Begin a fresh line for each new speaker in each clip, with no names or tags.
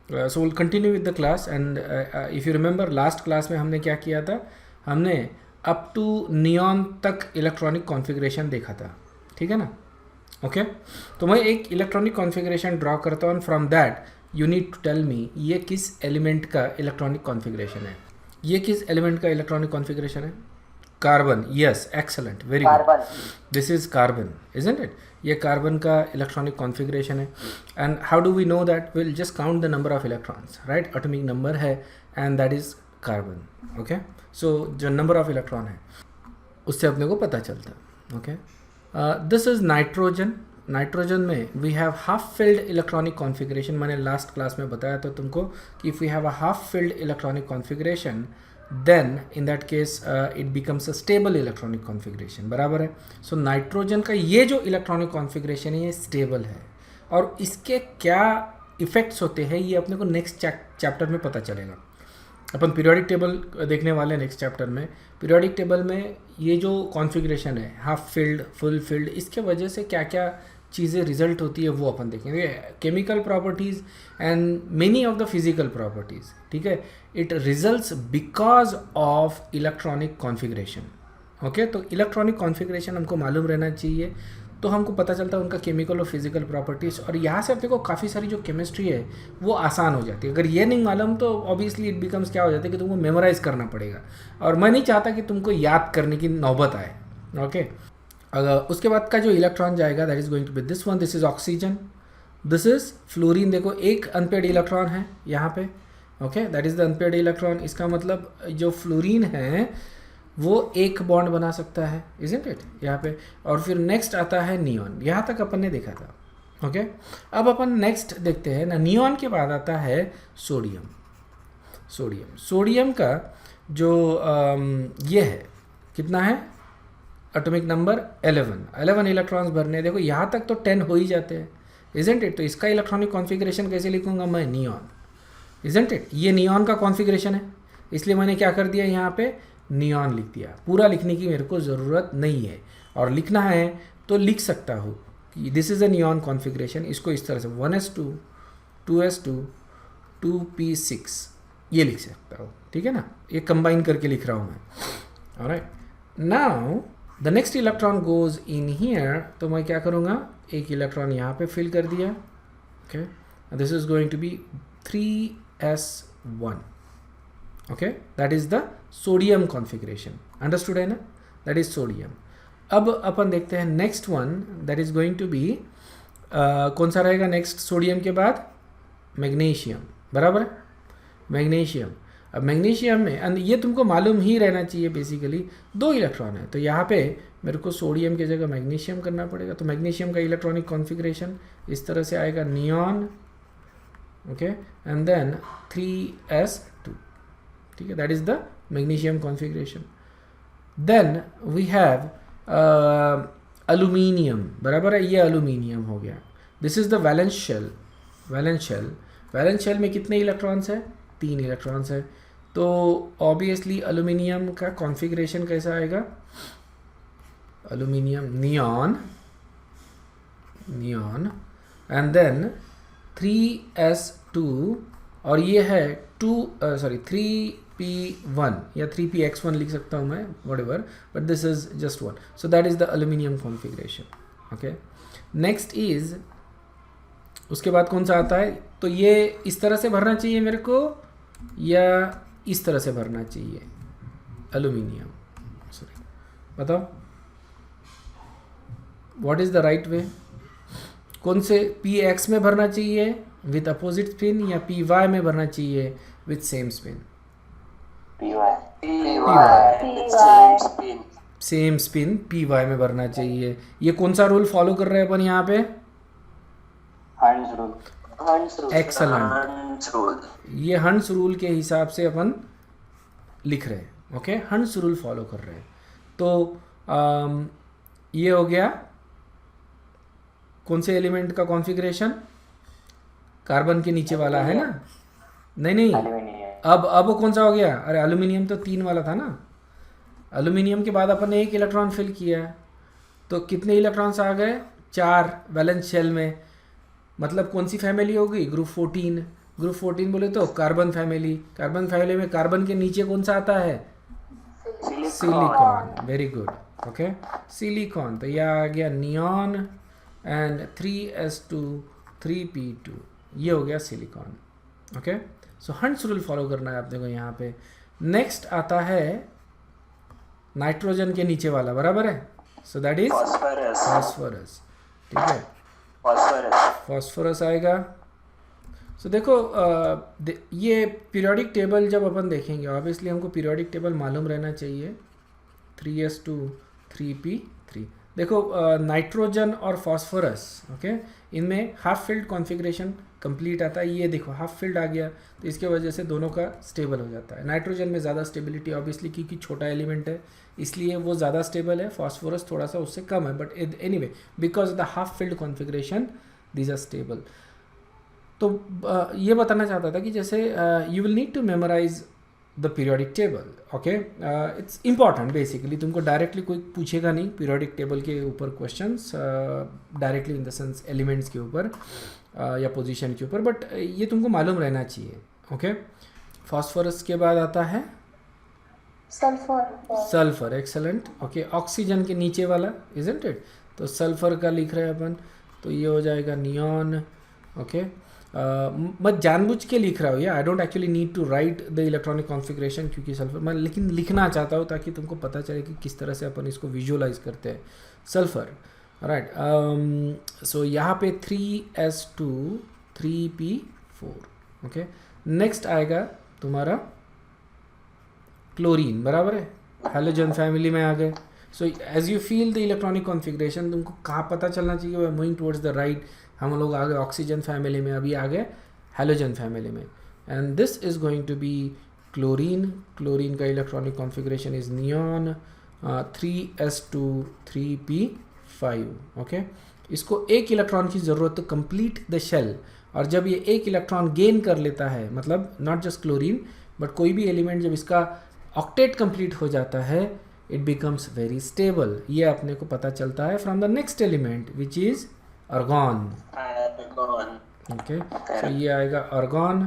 So will continue with the class and if you remember last class में हमने क्या किया था, हमने अप टू नियॉन तक इलेक्ट्रॉनिक कॉन्फ़िगरेशन देखा था, ठीक है ना? ओके तो मैं एक इलेक्ट्रॉनिक कॉन्फ़िगरेशन ड्रॉ करता हूँ, from that you need to tell me ये किस एलिमेंट का इलेक्ट्रॉनिक कॉन्फ़िगरेशन है। ये किस एलिमेंट का इलेक्ट्रॉनिक कॉन्फ़िगरेशन है? Carbon. Yes, excellent, very good.
Carbon.
This is carbon, isn't it? ये कार्बन का इलेक्ट्रॉनिक कॉन्फ़िगरेशन है। And how do we know that? Will just count the number of electrons, right? Atomic number है and that is carbon. Okay so जो number of electron है उससे अपने को पता चलता है। Okay this is nitrogen. Nitrogen में we have half filled electronic configuration. मैंने लास्ट क्लास में बताया था तुमको कि if we have a half filled electronic configuration then in that case it becomes a stable electronic configuration, बराबर है? So nitrogen का ये जो इलेक्ट्रॉनिक कॉन्फ़िगरेशन है ये स्टेबल है, और इसके क्या इफ़ेक्ट्स होते हैं ये अपने को नेक्स्ट चैप्टर में पता चलेगा। अपन पीरियोडिक टेबल देखने वाले हैं नेक्स्ट चैप्टर में। पीरियोडिक टेबल में ये जो कॉन्फ़िगरेशन है हाफ फिल्ड, फुल फिल्ड, इसके वजह से क्या क्या चीज़ें रिजल्ट होती है वो अपन देखेंगे। Chemical properties and many of the physical properties, ठीक है, it results because of electronic configuration. Okay तो इलेक्ट्रॉनिक कॉन्फ़िगरेशन हमको मालूम रहना चाहिए, तो हमको पता चलता है उनका केमिकल और फिजिकल प्रॉपर्टीज़, और यहाँ से अपने को काफ़ी सारी जो केमिस्ट्री है वो आसान हो जाती है। अगर ये नहीं मालूम तो ऑब्वियसली इट बिकम्स क्या हो जाता है कि तुमको मेमोराइज़ करना पड़ेगा, और मैं नहीं चाहता कि तुमको याद करने की नौबत आए। ओके उसके बाद का जो इलेक्ट्रॉन जाएगा that is going to be this one, this is oxygen, this is fluorine. देखो एक अनपेड इलेक्ट्रॉन है यहाँ पे, okay that is the unpaired electron. इसका मतलब जो फ्लोरीन है वो एक बॉन्ड बना सकता है, इजंट इट, यहाँ पे। और फिर नेक्स्ट आता है नियॉन, यहाँ तक अपन ने देखा था। ओके अब अपन नेक्स्ट देखते हैं ना, नियॉन के बाद आता है सोडियम। सोडियम का जो ये है कितना है एटॉमिक नंबर 11 इलेक्ट्रॉन्स भरने। देखो यहाँ तक तो 10 हो ही जाते हैं, इजंट इट? तो इसका इलेक्ट्रॉनिक कॉन्फ़िगरेशन कैसे लिखूंगा मैं? Neon, isn't it? ये नियॉन का कॉन्फ़िगरेशन है, इसलिए मैंने क्या कर दिया यहाँ पे नियॉन लिख दिया। पूरा लिखने की मेरे को ज़रूरत नहीं है, और लिखना है तो लिख सकता हूँ कि this is a neon configuration. इसको इस तरह से 1s2 2s2 2p6 ये लिख सकता हूँ, ठीक है ना? ये कंबाइन करके लिख रहा हूँ मैं। Alright now the next electron goes in here, तो मैं क्या करूँगा, एक इलेक्ट्रॉन यहाँ पे फिल कर दिया। Okay this is going to be 3s1। Okay that is the sodium configuration, understood है ना? That is sodium. अब अपन देखते हैं next one, that is going to be कौन सा रहेगा नेक्स्ट सोडियम के बाद? मैग्नीशियम, बराबर है? मैग्नीशियम। अब मैग्नीशियम में, एंड ये तुमको मालूम ही रहना चाहिए, बेसिकली 2 इलेक्ट्रॉन है, तो यहाँ पे मेरे को सोडियम की जगह मैग्नीशियम करना पड़ेगा। तो मैग्नीशियम का इलेक्ट्रॉनिक कॉन्फ़िगरेशन इस तरह से आएगा, neon, okay and then 3s2, ठीक है, that is the magnesium configuration. Then we have aluminium, बराबर है? ये एल्यूमिनियम हो गया। This is the valence shell. Valence shell में कितने इलेक्ट्रॉन्स है? 3 इलेक्ट्रॉन्स है। तो ऑब्वियसली एल्यूमिनियम का कॉन्फ़िगरेशन कैसा आएगा? Aluminium neon and then 3s2, और ये है 3p1 या 3px1 लिख सकता हूँ मैं, whatever, but this is just 1। So that is the aluminium configuration. Okay next is, उसके बाद कौन सा आता है? तो ये इस तरह से भरना चाहिए मेरे को या इस तरह से भरना चाहिए? एल्यूमिनियम, सॉरी, बताओ what is the right way? कौन से px में भरना चाहिए विथ अपोजिट स्पिन, या py में भरना चाहिए with same spin? Same spin py में भरना चाहिए। ये कौन सा रूल फॉलो कर रहे हैं अपन यहाँ पे? एक्सलेंट, ये हंस रूल के हिसाब से अपन लिख रहे हैं। ओके हंस रूल फॉलो कर रहे हैं। तो ये हो गया कौन से एलिमेंट का कॉन्फ़िगरेशन? कार्बन के नीचे वाला है ना? नहीं, अब कौन सा हो गया? अरे एल्यूमिनियम तो 3 वाला था ना। एल्यूमिनियम के बाद अपन ने 1 इलेक्ट्रॉन फिल किया, तो कितने इलेक्ट्रॉन्स आ गए? 4 वैलेंस शेल में। मतलब कौन सी फैमिली होगी? ग्रुप 14। ग्रुप 14 बोले तो कार्बन फैमिली, कार्बन फैमिली में कार्बन के नीचे कौन सा आता है? Silicon, very good, okay silicon. तो यह आ गया नियॉन एंड 3s2 3p2, ये हो गया सिलिकॉन, ओके। सो हंट्स रूल फॉलो करना है आपने को यहाँ पे। नेक्स्ट आता है नाइट्रोजन के नीचे वाला, बराबर है, सो दैट इज फॉस्फोरस, ठीक है, फॉस्फोरस आएगा। सो देखो ये पीरियोडिक टेबल जब अपन देखेंगे, ऑब्वियसली हमको पीरियोडिक टेबल मालूम रहना चाहिए। 3s2 3p3, देखो नाइट्रोजन और फॉस्फोरस, ओके, इनमें हाफ फिल्ड कॉन्फ़िगरेशन कंप्लीट आता है। ये देखो हाफ फिल्ड आ गया, तो इसके वजह से दोनों का स्टेबल हो जाता है। नाइट्रोजन में ज़्यादा स्टेबिलिटी ऑब्वियसली, क्योंकि छोटा एलिमेंट है इसलिए वो ज़्यादा स्टेबल है। फॉस्फोरस थोड़ा सा उससे कम है, but anyway because of the half filled configuration these are stable. तो ये बताना चाहता था कि जैसे you will need to memorise the periodic table, okay, it's important. Basically तुमको डायरेक्टली कोई पूछेगा नहीं पीरियोडिक टेबल के ऊपर questions, directly in the sense elements के ऊपर या पोजीशन के ऊपर, बट ये तुमको मालूम रहना चाहिए, ओके। फॉस्फोरस के बाद आता है
sulphur,
sulphur, excellent, okay. Oxygen के नीचे वाला, इजंट इट, तो सल्फर का लिख रहे हैं अपन, तो ये हो जाएगा नियॉन, ओके। मैं जानबूझ के लिख रहा हूँ, या I don't actually need to write the electronic configuration, क्योंकि सल्फर मैं लेकिन लिखना चाहता हूँ ताकि तुमको पता चले कि किस तरह से अपन इसको विजुअलाइज करते हैं। सल्फर, राइट, सो यहाँ पे 3s2 3p4, ओके। नेक्स्ट आएगा तुम्हारा क्लोरीन, बराबर है, हैलोजन फैमिली में आ गए। So as you feel the electronic configuration, तुमको कहाँ पता चलना चाहिए, we are moving towards the right. हम लोग आ गए ऑक्सीजन फैमिली में, अभी आ गए हैलोजन फैमिली में, and this is going to be chlorine. Chlorine का electronic configuration is neon 3s2 3p5, okay. इसको एक इलेक्ट्रॉन की ज़रूरत, तो कंप्लीट द शेल, और जब ये एक इलेक्ट्रॉन गेन कर लेता है, मतलब नॉट जस्ट क्लोरीन बट कोई भी एलिमेंट जब इसका ऑक्टेट कंप्लीट हो जाता है, इट बिकम्स वेरी स्टेबल। ये अपने को पता चलता है from the next element which is argon, okay. So ये आएगा argon,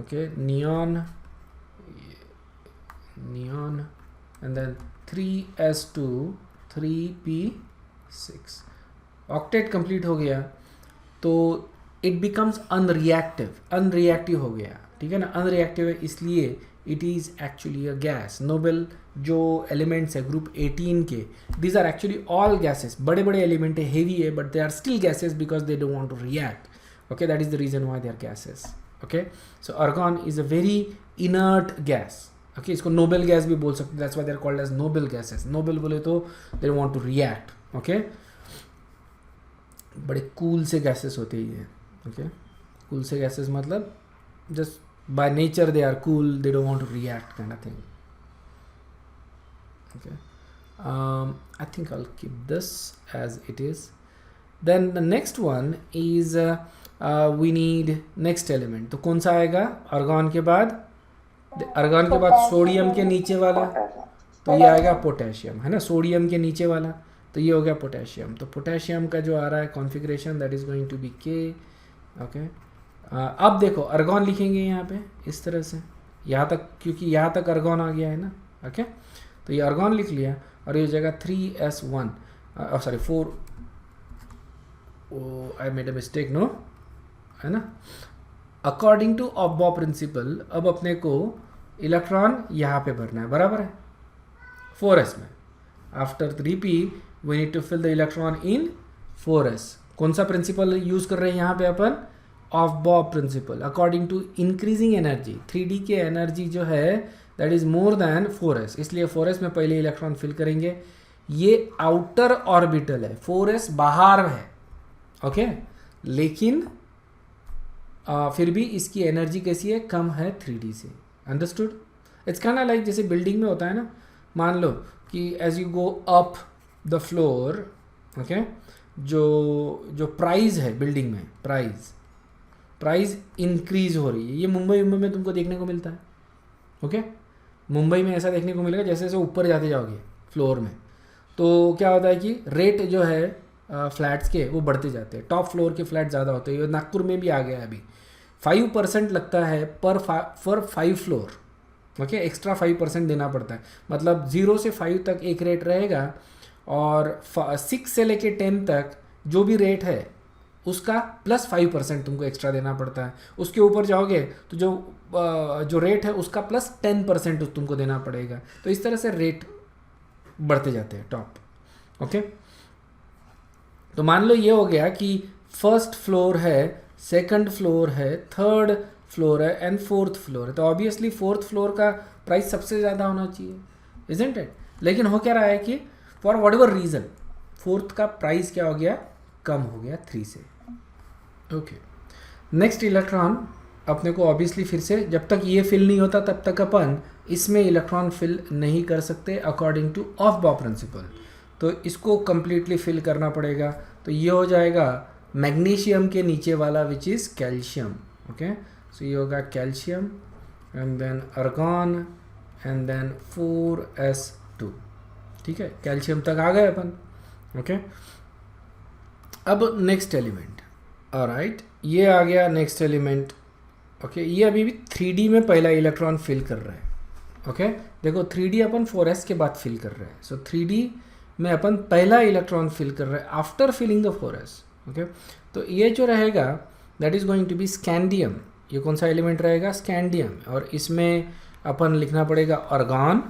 okay, neon, neon and then 3s2 3p6, octet complete हो गया, तो इट बिकम्स अनरिएक्टिव, अनरिएक्टिव हो गया, ठीक है ना। अनरिएक्टिव है इसलिए it is actually a gas. Noble जो एलिमेंट्स है ग्रुप 18 के, these are actually all gases, बड़े बड़े एलिमेंट है, हेवी है, but they are still gases because they don't want to react, okay, that is the reason why they are gases, okay. So argon is a very inert gas, okay, इसको noble gas भी बोल सकते हैं, that's why they are called as noble gases. Noble बोले तो they want to react, okay, बड़े cool से gases होते ही हैं, ओके। कूल से गैसेस मतलब just by nature they are cool, they don't want to react, kind of thing, okay. I think I'll keep this as it is. Then the next one is we need next element, तो कौन सा आएगा argon के बाद? argon के बाद sodium के नीचे वाला, तो ये आएगा पोटेशियम, है ना, सोडियम के नीचे वाला, तो ये हो गया पोटेशियम। तो पोटेशियम का जो आ रहा है configuration, that is going to be K, okay. अब देखो अर्गॉन लिखेंगे यहाँ पे इस तरह से, यहाँ तक, क्योंकि यहाँ तक अर्गॉन आ गया है ना, ओके। तो ये अर्गॉन लिख लिया, और ये हो जाएगा 3s1, sorry 4, I made a mistake, no, है ना। अकॉर्डिंग टू ऑफ प्रिंसिपल अब अपने को इलेक्ट्रॉन यहाँ पे भरना है, बराबर है, 4s में। After 3p we need to fill the electron in 4s। कौन सा प्रिंसिपल यूज़ कर रहे हैं यहाँ पे अपन? Aufbau principle. According to increasing energy, 3D के एनर्जी जो है that is more than 4s, इसलिए 4s में पहले इलेक्ट्रॉन फिल करेंगे। ये आउटर ऑर्बिटल है, 4s बाहर है, ओके, लेकिन फिर भी इसकी एनर्जी कैसी है, कम है 3D से। Understood? It's kind of like जैसे बिल्डिंग में होता है ना, मान लो कि as you go up the floor, okay, जो प्राइस है बिल्डिंग में, प्राइस इंक्रीज हो रही है। ये मुंबई में तुमको देखने को मिलता है, ओके। मुंबई में ऐसा देखने को मिलेगा, जैसे जैसे ऊपर जाते जाओगे फ्लोर में, तो क्या होता है कि रेट जो है फ्लैट्स के वो बढ़ते जाते हैं, टॉप फ्लोर के फ्लैट ज़्यादा होते हैं। ये नागपुर में भी आ गया है अभी 5% लगता है पर 5 फ्लोर, ओके, एक्स्ट्रा 5% देना पड़ता है। मतलब 0 से 5 तक एक रेट रहेगा और 6 से लेके 10 तक जो भी रेट है उसका प्लस 5% तुमको एक्स्ट्रा देना पड़ता है। उसके ऊपर जाओगे तो जो रेट है उसका प्लस 10% तुमको देना पड़ेगा। तो इस तरह से रेट बढ़ते जाते हैं टॉप, ओके। तो मान लो ये हो गया कि फर्स्ट फ्लोर है, सेकंड फ्लोर है, थर्ड फ्लोर है एंड फोर्थ फ्लोर है। तो ऑब्वियसली फोर्थ फ्लोर का प्राइस सबसे ज़्यादा होना चाहिए, इजंट इट। लेकिन हो क्या रहा है कि for what ever reason fourth का प्राइस क्या हो गया, कम हो गया 3 से, ओके। नेक्स्ट इलेक्ट्रॉन अपने को ऑब्वियसली फिर से जब तक ये फिल नहीं होता तब तक अपन इसमें इलेक्ट्रॉन फिल नहीं कर सकते अकॉर्डिंग टू ऑफ बॉ प्रिंसिपल। तो इसको कम्प्लीटली फिल करना पड़ेगा। तो ये हो जाएगा मैग्नीशियम के नीचे वाला which is calcium, okay. So ये होगा calcium and then argon and then 4s2, ठीक है। कैल्शियम तक आ गए अपन, ओके। अब नेक्स्ट एलिमेंट, ऑलराइट, ये आ गया नेक्स्ट एलिमेंट, ओके। ये अभी भी 3D में पहला इलेक्ट्रॉन फिल कर रहा है, ओके। देखो 3D अपन 4s के बाद फिल कर रहे हैं। सो 3D में अपन पहला इलेक्ट्रॉन फिल कर रहे हैं after filling the 4s, okay. तो ये जो रहेगा that is going to be scandium. ये कौन सा एलिमेंट रहेगा, स्कैंडियम। और इसमें अपन लिखना पड़ेगा आर्गॉन,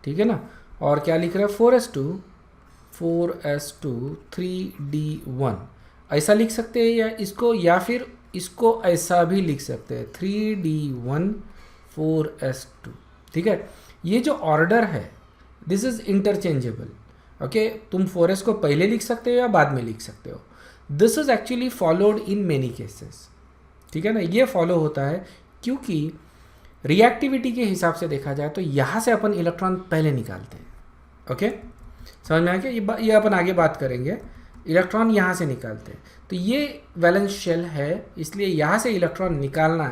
ठीक है ना। और क्या लिख रहा है 4s2 3d1, ऐसा लिख सकते हैं या फिर इसको ऐसा भी लिख सकते हैं 3d1 4s2, ठीक है। ये जो ऑर्डर है दिस इज इंटरचेंजेबल, ओके। तुम 4s को पहले लिख सकते हो या बाद में लिख सकते हो। This is actually followed in many cases, ठीक है ना। ये फॉलो होता है क्योंकि रिएक्टिविटी के हिसाब से देखा जाए तो यहाँ से अपन इलेक्ट्रॉन पहले निकालते हैं, ओके। समझ में आ गया, ये अपन आगे बात करेंगे। इलेक्ट्रॉन यहाँ से निकालते हैं, तो ये वैलेंस शेल है, इसलिए यहाँ से इलेक्ट्रॉन निकालना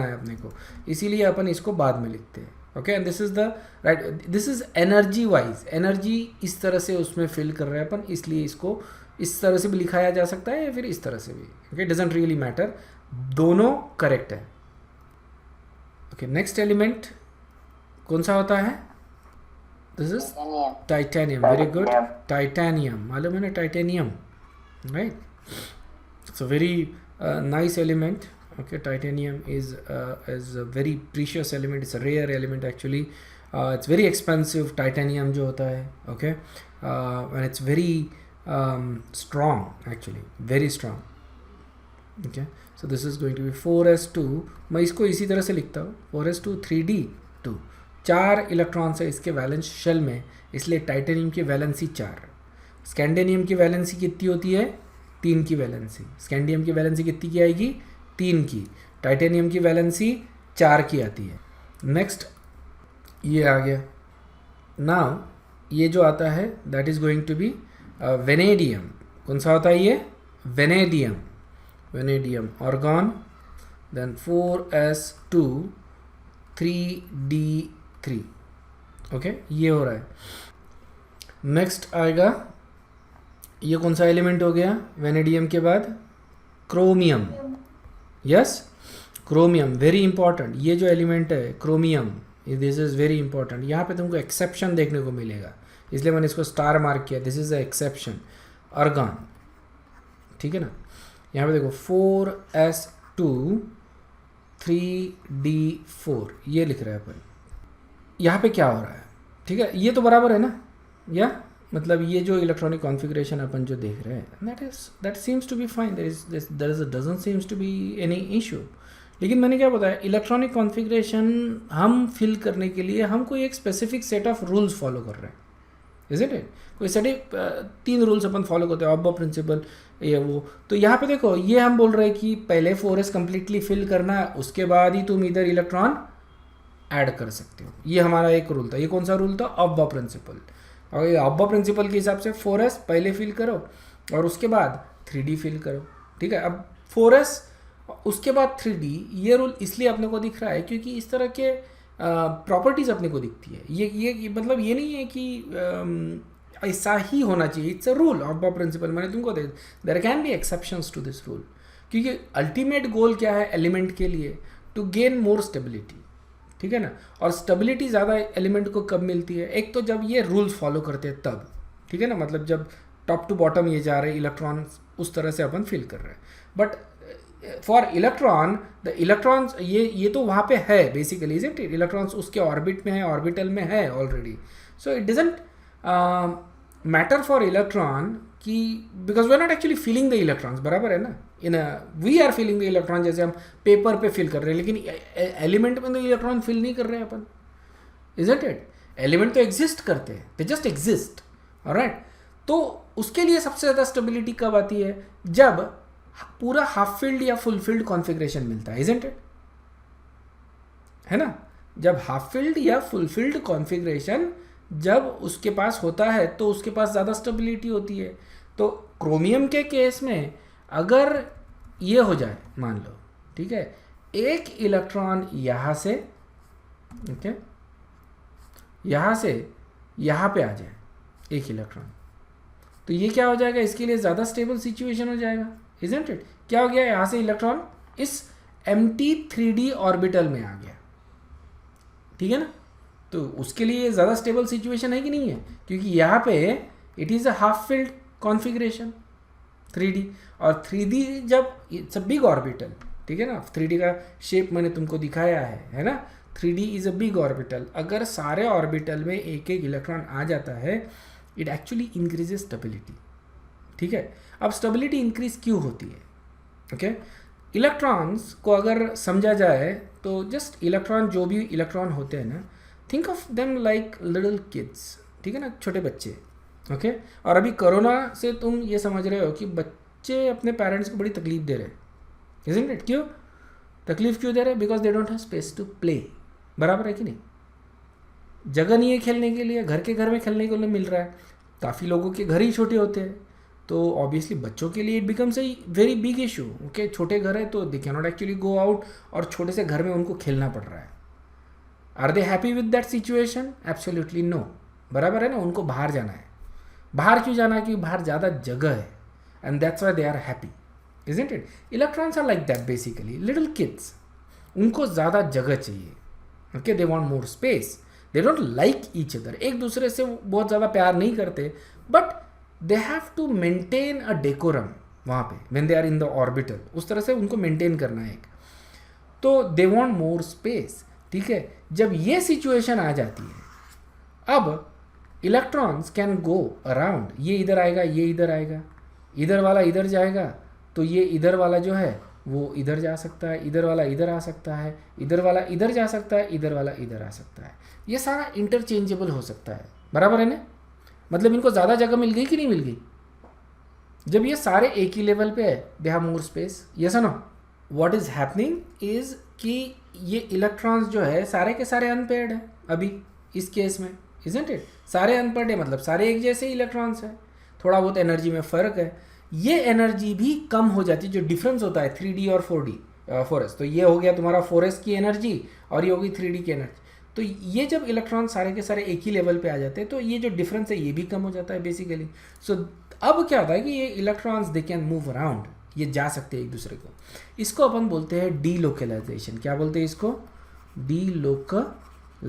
है अपने को, इसीलिए अपन इसको बाद में लिखते हैं, okay. And this is the right, this is energy wise, energy इस तरह से उसमें फिल कर रहे हैं अपन, इसलिए इसको इस तरह से भी लिखाया जा सकता है या फिर इस तरह से भी, ओके। डजंट रियली मैटर, दोनों करेक्ट है, ओके। नेक्स्ट एलिमेंट कौन सा होता है, this is titanium, very good, titanium, मालूम है ना titanium, right. So very nice element, okay. Titanium is a very precious element, it's a rare element actually, it's very expensive titanium जो होता है, okay. And it's very strong actually, very strong, okay. So this is going to be 4s2, मैं इसको इसी तरह से लिखता हूँ 4s2 3d2, 4 इलेक्ट्रॉन्स है इसके वैलेंस शेल में, इसलिए टाइटेनियम की वैलेंसी 4। स्कैंडियम की वैलेंसी कितनी होती है, 3 की वैलेंसी। स्कैंडियम की वैलेंसी कितनी की आएगी, 3 की। टाइटेनियम की वैलेंसी 4 की आती है। नेक्स्ट ये आ गया। नाउ ये जो आता है that is going to be vanadium. कौन सा होता है ये, vanadium, vanadium argon, then 4s2 3d3, okay. ये हो रहा है। नेक्स्ट आएगा, ये कौन सा एलिमेंट हो गया वेनेडियम के बाद, chromium, yes, chromium, very important. ये जो एलिमेंट है chromium, this is very important. यहाँ पे तुमको एक्सेप्शन देखने को मिलेगा, इसलिए मैंने इसको स्टार मार्क किया, this is a exception, argon, ठीक है ना। यहाँ पे देखो 4s2 3d4 ये लिख रहा है अपन। यहाँ पे क्या हो रहा है, ठीक है, ये तो बराबर है ना, या मतलब ये जो इलेक्ट्रॉनिक कॉन्फ़िगरेशन अपन जो देख रहे हैं that seems to be fine, doesn't seems to be any issue. लेकिन मैंने क्या बताया, इलेक्ट्रॉनिक कॉन्फ़िगरेशन हम फिल करने के लिए हम कोई एक specific set of rules follow कर रहे हैं, इज़न्ट इट। कोई सेट 3 रूल्स अपन फॉलो करते हैं, ऑफ बॉ प्रिंसिपल, ये वो। तो यहाँ पे देखो ये हम बोल रहे हैं कि पहले 4s कम्प्लीटली फिल करना है, उसके बाद ही तुम इधर इलेक्ट्रॉन ऐड कर सकते हो। ये हमारा एक रूल था। ये कौन सा रूल था, ऑफ बॉ प्रिंसिपल। और ये ऑफ बॉ प्रिंसिपल के हिसाब से 4s पहले फिल करो और उसके बाद 3d फिल करो, ठीक है। अब 4s उसके बाद 3d, ये रूल इसलिए अपने को दिख रहा है क्योंकि इस तरह के प्रॉपर्टीज़ अपने को दिखती है। ये मतलब ये नहीं है कि ऐसा ही होना चाहिए, it's a rule Aufbau principle. मैंने तुमको there can be exceptions to this rule, क्योंकि अल्टीमेट गोल क्या है एलिमेंट के लिए, टू गेन मोर स्टेबिलिटी, ठीक है ना। और स्टेबिलिटी ज़्यादा एलिमेंट को कब मिलती है, एक तो जब ये रूल्स फॉलो करते हैं तब, ठीक है ना, मतलब जब टॉप टू बॉटम ये जा रहे हैं इलेक्ट्रॉन उस तरह से अपन फील कर रहे हैं। But for electron the electrons ये तो वहाँ पे है बेसिकली, इजंट इट, इलेक्ट्रॉन्स उसके ऑर्बिट में है, ऑर्बिटल में है already. So it doesn't matter for electron कि because we are not actually filling the electrons, बराबर है ना, इन we are filling the electron, जैसे हम पेपर पे फील कर रहे हैं, लेकिन एलिमेंट में तो इलेक्ट्रॉन फील नहीं कर रहे हैं अपन, इजंट इट। एलिमेंट तो एग्जिस्ट करते हैं, दे जस्ट एग्जिस्ट, ऑलराइट। तो उसके लिए सबसे ज़्यादा स्टेबिलिटी कब आती है, जब पूरा हाफ फील्ड या फुल फील्ड कॉन्फ़िगरेशन मिलता है, इजंट इट, है ना। जब हाफ फील्ड या फुल फील्ड कॉन्फ़िगरेशन जब उसके पास होता है तो उसके पास ज़्यादा स्टेबिलिटी होती है। तो क्रोमियम के केस में अगर ये हो जाए, मान लो, ठीक है, एक इलेक्ट्रॉन यहाँ से, ओके, यहाँ से यहाँ पे आ जाए एक इलेक्ट्रॉन, तो ये क्या हो जाएगा, इसके लिए ज़्यादा स्टेबल सिचुएशन हो जाएगा, इजंट इट। क्या हो गया, यहाँ से इलेक्ट्रॉन इस एम्प्टी 3D ऑर्बिटल में आ गया, ठीक है ना। तो उसके लिए ज़्यादा स्टेबल सिचुएशन है कि नहीं है, क्योंकि यहाँ पे it is a half field configuration 3D, और 3D जब इट्स अ बिग ऑर्बिटल, ठीक है ना, 3D का शेप मैंने तुमको दिखाया है ना, 3D is a big orbital. अगर सारे ऑर्बिटल में एक एक इलेक्ट्रॉन आ जाता है, इट एक्चुअली इंक्रीजेज स्टेबिलिटी, ठीक है। अब स्टेबिलिटी इंक्रीज क्यों होती है, ओके। इलेक्ट्रॉन्स को अगर समझा जाए तो जस्ट इलेक्ट्रॉन, जो भी इलेक्ट्रॉन होते हैं ना, think of them like little kids, ठीक है ना, छोटे बच्चे, ओके। और अभी कोरोना से तुम ये समझ रहे हो कि बच्चे अपने पेरेंट्स को बड़ी तकलीफ दे रहे हैं, इजंट इट। क्यों तकलीफ क्यों दे रहे हैं, because they don't have space to play, बराबर है कि नहीं, जगह नहीं है खेलने के लिए, घर के घर में खेलने के लिए मिल रहा है, काफ़ी लोगों के घर ही छोटे होते हैं, तो ऑब्वियसली बच्चों के लिए it becomes a very big issue, okay. छोटे घर है तो they can not actually go out, और छोटे से घर में उनको खेलना पड़ रहा है। Are they happy with that situation, absolutely no, बराबर है ना, उनको बाहर जाना है। बाहर क्यों जाना है, क्योंकि बाहर ज़्यादा जगह है, and that's why they are happy, isn't it. Electrons are like that basically, little kids, उनको ज़्यादा जगह चाहिए, okay, they want more space, they don't like each other, एक दूसरे से बहुत ज़्यादा प्यार नहीं करते, but they have to maintain a decorum वहाँ पे when they are in the orbital, उस तरह से उनको मेंटेन करना है एक, तो दे वांट मोर स्पेस, ठीक है। जब ये सिचुएशन आ जाती है, अब इलेक्ट्रॉन्स कैन गो अराउंड, ये इधर आएगा, ये इधर आएगा, इधर वाला इधर जाएगा, तो ये इधर वाला जो है वो इधर जा सकता है, इधर वाला इधर आ सकता है, इधर वाला इधर जा सकता है, इधर वाला इधर आ सकता है, ये सारा इंटरचेंजेबल हो सकता है, बराबर है ना। मतलब इनको ज़्यादा जगह मिल गई कि नहीं मिल गई, जब ये सारे एक ही लेवल पे है, they have more space, yes और no. What is happening is कि ये इलेक्ट्रॉन्स जो है सारे के सारे अनपेयर्ड है अभी इस केस में, इजंट इट। सारे अनपेयर्ड है, मतलब सारे एक जैसे इलेक्ट्रॉन्स है, थोड़ा बहुत एनर्जी में फ़र्क है, ये एनर्जी भी कम हो जाती है, जो डिफरेंस होता है 3D और 4S। तो ये हो गया तुम्हारा 4S की एनर्जी, और ये होगी 3D की एनर्जी। तो ये जब इलेक्ट्रॉन सारे के सारे एक ही लेवल पे आ जाते हैं, तो ये जो डिफरेंस है ये भी कम हो जाता है बेसिकली। सो अब क्या होता है कि ये electrons they can move around, ये जा सकते हैं एक दूसरे को। इसको अपन बोलते हैं डीलोकलाइजेशन। क्या बोलते हैं इसको, delocalisation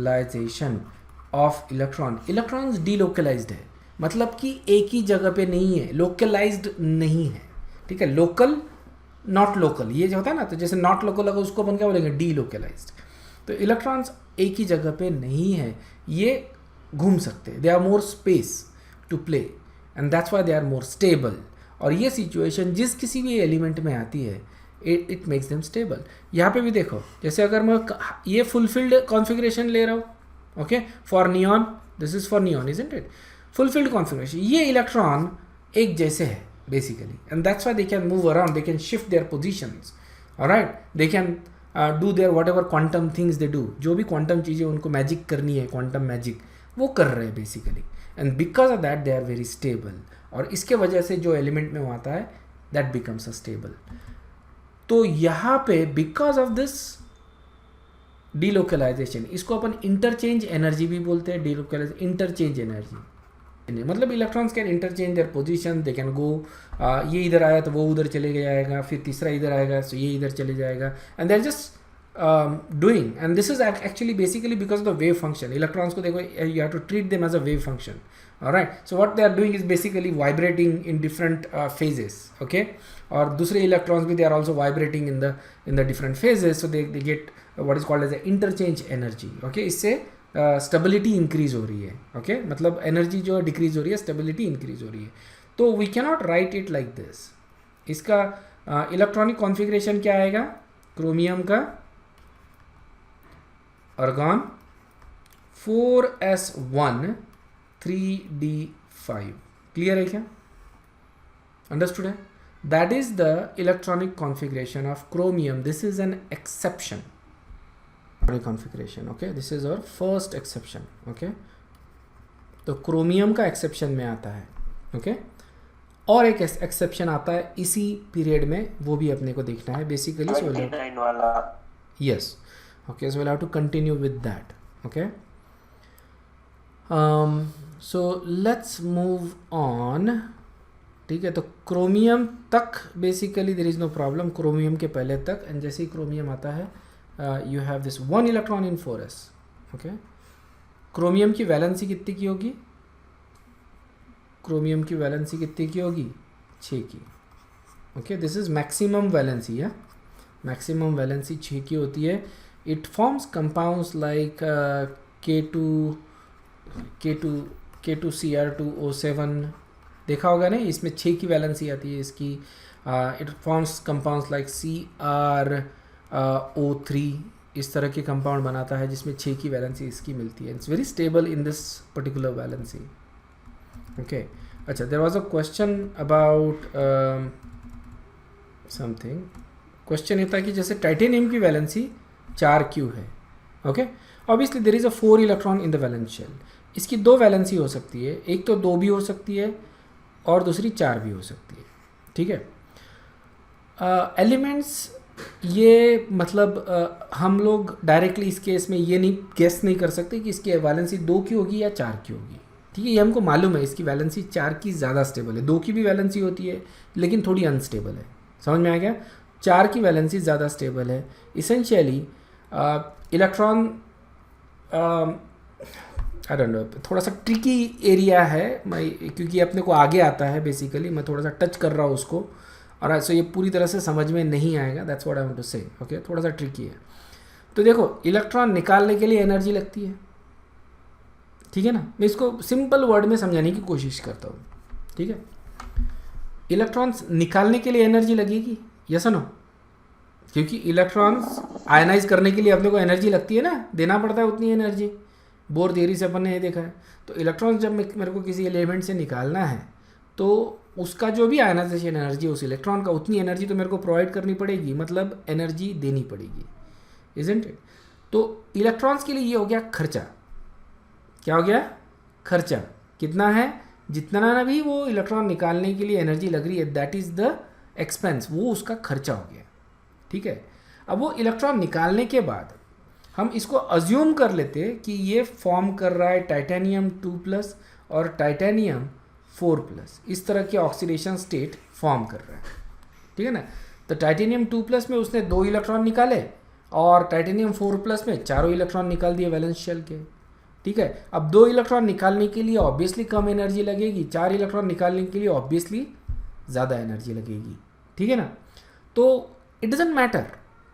of electron. Electrons delocalised है, मतलब कि एक ही जगह पे नहीं है, लोकलाइज्ड नहीं है, ठीक है। लोकल नॉट लोकल, ये जो होता है ना, तो जैसे नॉट लोकल होगा उसको अपन क्या बोलेंगे, डीलोकलाइज्ड। तो इलेक्ट्रॉन्स एक ही जगह पे नहीं है, ये घूम सकते हैं, they are more space to play, and that's why they are more stable. और ये सिचुएशन जिस किसी भी एलिमेंट में आती है, इट मेक्स देम स्टेबल। यहाँ पे भी देखो, जैसे अगर मैं ये फुलफिल्ड कॉन्फ़िगरेशन ले रहा हूँ, okay, for neon, this is for neon, isn't it, full filled configuration, ये इलेक्ट्रॉन एक जैसे है basically, and that's why they can move around, they can shift their positions, alright, they can do their whatever quantum things they do, जो भी quantum चीज़ें उनको magic करनी है, क्वांटम मैजिक वो कर रहे हैं basically, and because of that they are very stable. और इसके वजह से जो एलिमेंट में वो आता है दैट बिकम्स अ स्टेबल। तो यहाँ पे बिकॉज ऑफ दिस डीलोकलाइजेशन, इसको अपन इंटरचेंज एनर्जी भी बोलते हैं, डीलोकलाइज इंटरचेंज एनर्जी, मतलब electrons can interchange their position, they can go, ये इधर आया तो वो उधर चले जाएगा, फिर तीसरा इधर आएगा तो ये इधर चले जाएगा, and they are just doing, and this is actually basically because of the wave function. Electrons को देखो, you have to treat them as a wave function. All right, so what they are doing is basically vibrating in different phases. Okay, और दूसरे electrons भी they are also vibrating in the different phases, so they get what is called as a interchange energy. Okay, इससे stability increase हो रही है. Okay, मतलब energy जो decrease हो रही है, stability increase हो रही है. तो we cannot write it like this. इसका electronic configuration क्या आएगा? क्रोमियम का argon 4s1 3d5. क्लियर है क्या? अंडरस्टूड है? That is the electronic configuration of chromium. This is an exception configuration. Okay, this is our first exception. Okay, तो chromium का exception में आता है. ओके, और एक एक्सेप्शन आता है इसी पीरियड में, वो भी अपने को देखना है basically. Yes. Okay, so we'll have to continue with that. Okay, so let's move on. ठीक है, तो क्रोमियम तक basically there is no problem, chromium के पहले तक. एंड जैसे ही क्रोमियम आता है, you have this 1 electron in 4s. Okay, chromium की वैलेंसी कितनी की होगी? क्रोमियम की वैलेंसी कितनी की होगी? 6 की. Okay, this is maximum valency. है, मैक्सिमम वैलेंसी 6 की होती है. It forms compounds like K2Cr2O7. देखा होगा ना, इसमें 6 की वैलेंसी आती है इसकी. It forms compounds like CrO3. इस तरह के कंपाउंड बनाता है जिसमें 6 की वैलेंसी इसकी मिलती है. It's very stable in this particular valency. Okay. अच्छा, there was a question about something. Question ये था कि जैसे टाइटेनियम की वैलेंसी 4q है. Okay, obviously there is a 4 electron in the valence shell. इसकी 2 वैलेंसी हो सकती है, एक तो 2 भी हो सकती है और दूसरी 4 भी हो सकती है. ठीक है, एलिमेंट्स ये मतलब हम लोग डायरेक्टली इस केस में ये नहीं गेस नहीं कर सकते कि इसकी वैलेंसी 2 की होगी या 4 की होगी. ठीक है, ये हमको मालूम है इसकी वैलेंसी 4 की ज़्यादा स्टेबल है. 2 की भी वैलेंसी होती है लेकिन थोड़ी अनस्टेबल है. समझ में आ गया? 4 की वैलेंसी ज़्यादा स्टेबल है. Essentially electron I don't know, थोड़ा सा ट्रिकी एरिया है, क्योंकि अपने को आगे आता है बेसिकली. मैं थोड़ा सा टच कर रहा हूँ उसको, और सो ये पूरी तरह से समझ में नहीं आएगा. That's what I want to say. Okay, थोड़ा सा ट्रिकी है. तो देखो, इलेक्ट्रॉन निकालने के लिए एनर्जी लगती है. ठीक है ना, मैं इसको सिंपल वर्ड में समझाने की कोशिश करता हूँ. ठीक है, इलेक्ट्रॉन्स निकालने के लिए एनर्जी लगेगी, यस और नो? क्योंकि इलेक्ट्रॉन्स आयनाइज करने के लिए अपने को एनर्जी लगती है ना, देना पड़ता है उतनी एनर्जी. बोर थियरी से अपन ने ये देखा है. तो इलेक्ट्रॉन्स जब मेरे को किसी एलिमेंट से निकालना है तो उसका जो भी आयनाइजेशन एनर्जी उस इलेक्ट्रॉन का, उतनी एनर्जी तो मेरे को प्रोवाइड करनी पड़ेगी, मतलब एनर्जी देनी पड़ेगी. Isn't it? तो इलेक्ट्रॉन्स के लिए ये हो गया खर्चा. क्या हो गया? खर्चा. कितना है? जितना भी वो इलेक्ट्रॉन निकालने के लिए एनर्जी लग रही है, दैट इज़ द एक्सपेंस. वो उसका खर्चा हो गया. ठीक है, अब वो इलेक्ट्रॉन निकालने के बाद हम इसको अज्यूम कर लेते कि ये फॉर्म कर रहा है टाइटेनियम 2+ और टाइटेनियम 4+. इस तरह के ऑक्सीडेशन स्टेट फॉर्म कर रहा है. ठीक है ना. तो टाइटेनियम 2+ में उसने 2 इलेक्ट्रॉन निकाले और टाइटेनियम 4+ में 4 इलेक्ट्रॉन निकाल दिए वैलेंस शेल के. ठीक है, अब 2 इलेक्ट्रॉन निकालने के लिए ऑब्वियसली कम एनर्जी लगेगी, 4 इलेक्ट्रॉन निकालने के लिए ऑब्वियसली ज़्यादा एनर्जी लगेगी. ठीक है ना. तो इट डजेंट मैटर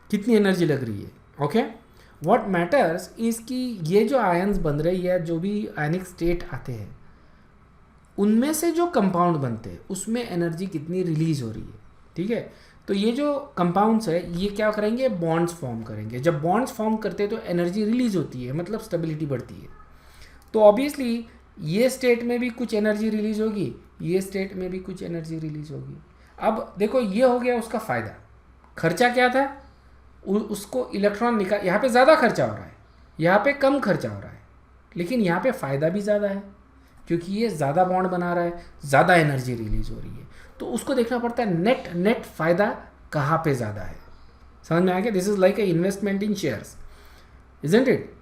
कितनी एनर्जी लग रही है. ओके, व्हाट मैटर्स इज़ कि ये जो आयन्स बन रही है, जो भी आयनिक स्टेट आते हैं, उनमें से जो कंपाउंड बनते हैं उसमें एनर्जी कितनी रिलीज हो रही है. ठीक है, तो ये जो कंपाउंड्स है ये क्या करेंगे? बॉन्ड्स फॉर्म करेंगे. जब बॉन्ड्स फॉर्म करते हैं तो एनर्जी रिलीज होती है, मतलब स्टेबिलिटी बढ़ती है. तो ऑब्वियसली ये स्टेट में भी कुछ एनर्जी रिलीज होगी, ये स्टेट में भी कुछ एनर्जी रिलीज होगी. अब देखो, ये हो गया उसका फ़ायदा. खर्चा क्या था? उसको इलेक्ट्रॉन निकाल, यहाँ पे ज़्यादा खर्चा हो रहा है, यहाँ पे कम खर्चा हो रहा है, लेकिन यहाँ पे फ़ायदा भी ज़्यादा है क्योंकि ये ज़्यादा बॉन्ड बना रहा है, ज़्यादा एनर्जी रिलीज हो रही है. तो उसको देखना पड़ता है नेट फ़ायदा कहाँ पे ज़्यादा है. समझ में आ गया? This is like a investment in shares, isn't it?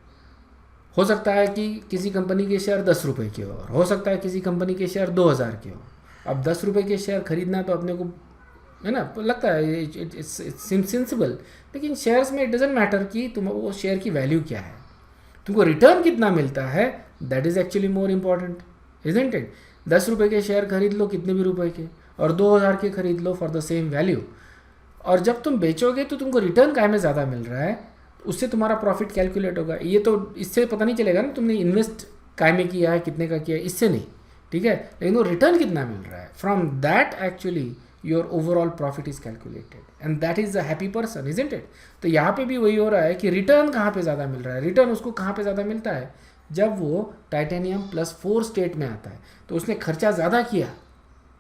हो सकता है कि किसी कंपनी के शेयर 10 रुपये के हो सकता है किसी कंपनी के शेयर 2000 के हो। अब 10 रुपये के शेयर खरीदना तो अपने को है ना लगता है इट्स सेंसिबल, लेकिन शेयर्स में इट डजेंट मैटर कि तुम वो शेयर की वैल्यू क्या है, तुमको रिटर्न कितना मिलता है, that is actually more important, isn't it. 10 रुपये के शेयर खरीद लो कितने भी रुपए के, और 2000 के खरीद लो फॉर द सेम वैल्यू, और जब तुम बेचोगे तो तुमको रिटर्न काय में ज़्यादा मिल रहा है, उससे तुम्हारा प्रॉफिट कैलकुलेट होगा। ये तो इससे पता नहीं चलेगा ना तुमने इन्वेस्ट काय में किया है, कितने का किया है, इससे नहीं, ठीक है, लेकिन वो रिटर्न कितना मिल रहा है, from that actually your overall profit is calculated, and that is a happy person, isn't it. तो यहाँ पे भी वही हो रहा है कि रिटर्न कहाँ पे ज़्यादा मिल रहा है, रिटर्न उसको कहाँ पे ज़्यादा मिलता है, जब वो टाइटेनियम +4 स्टेट में आता है, तो उसने खर्चा ज़्यादा किया,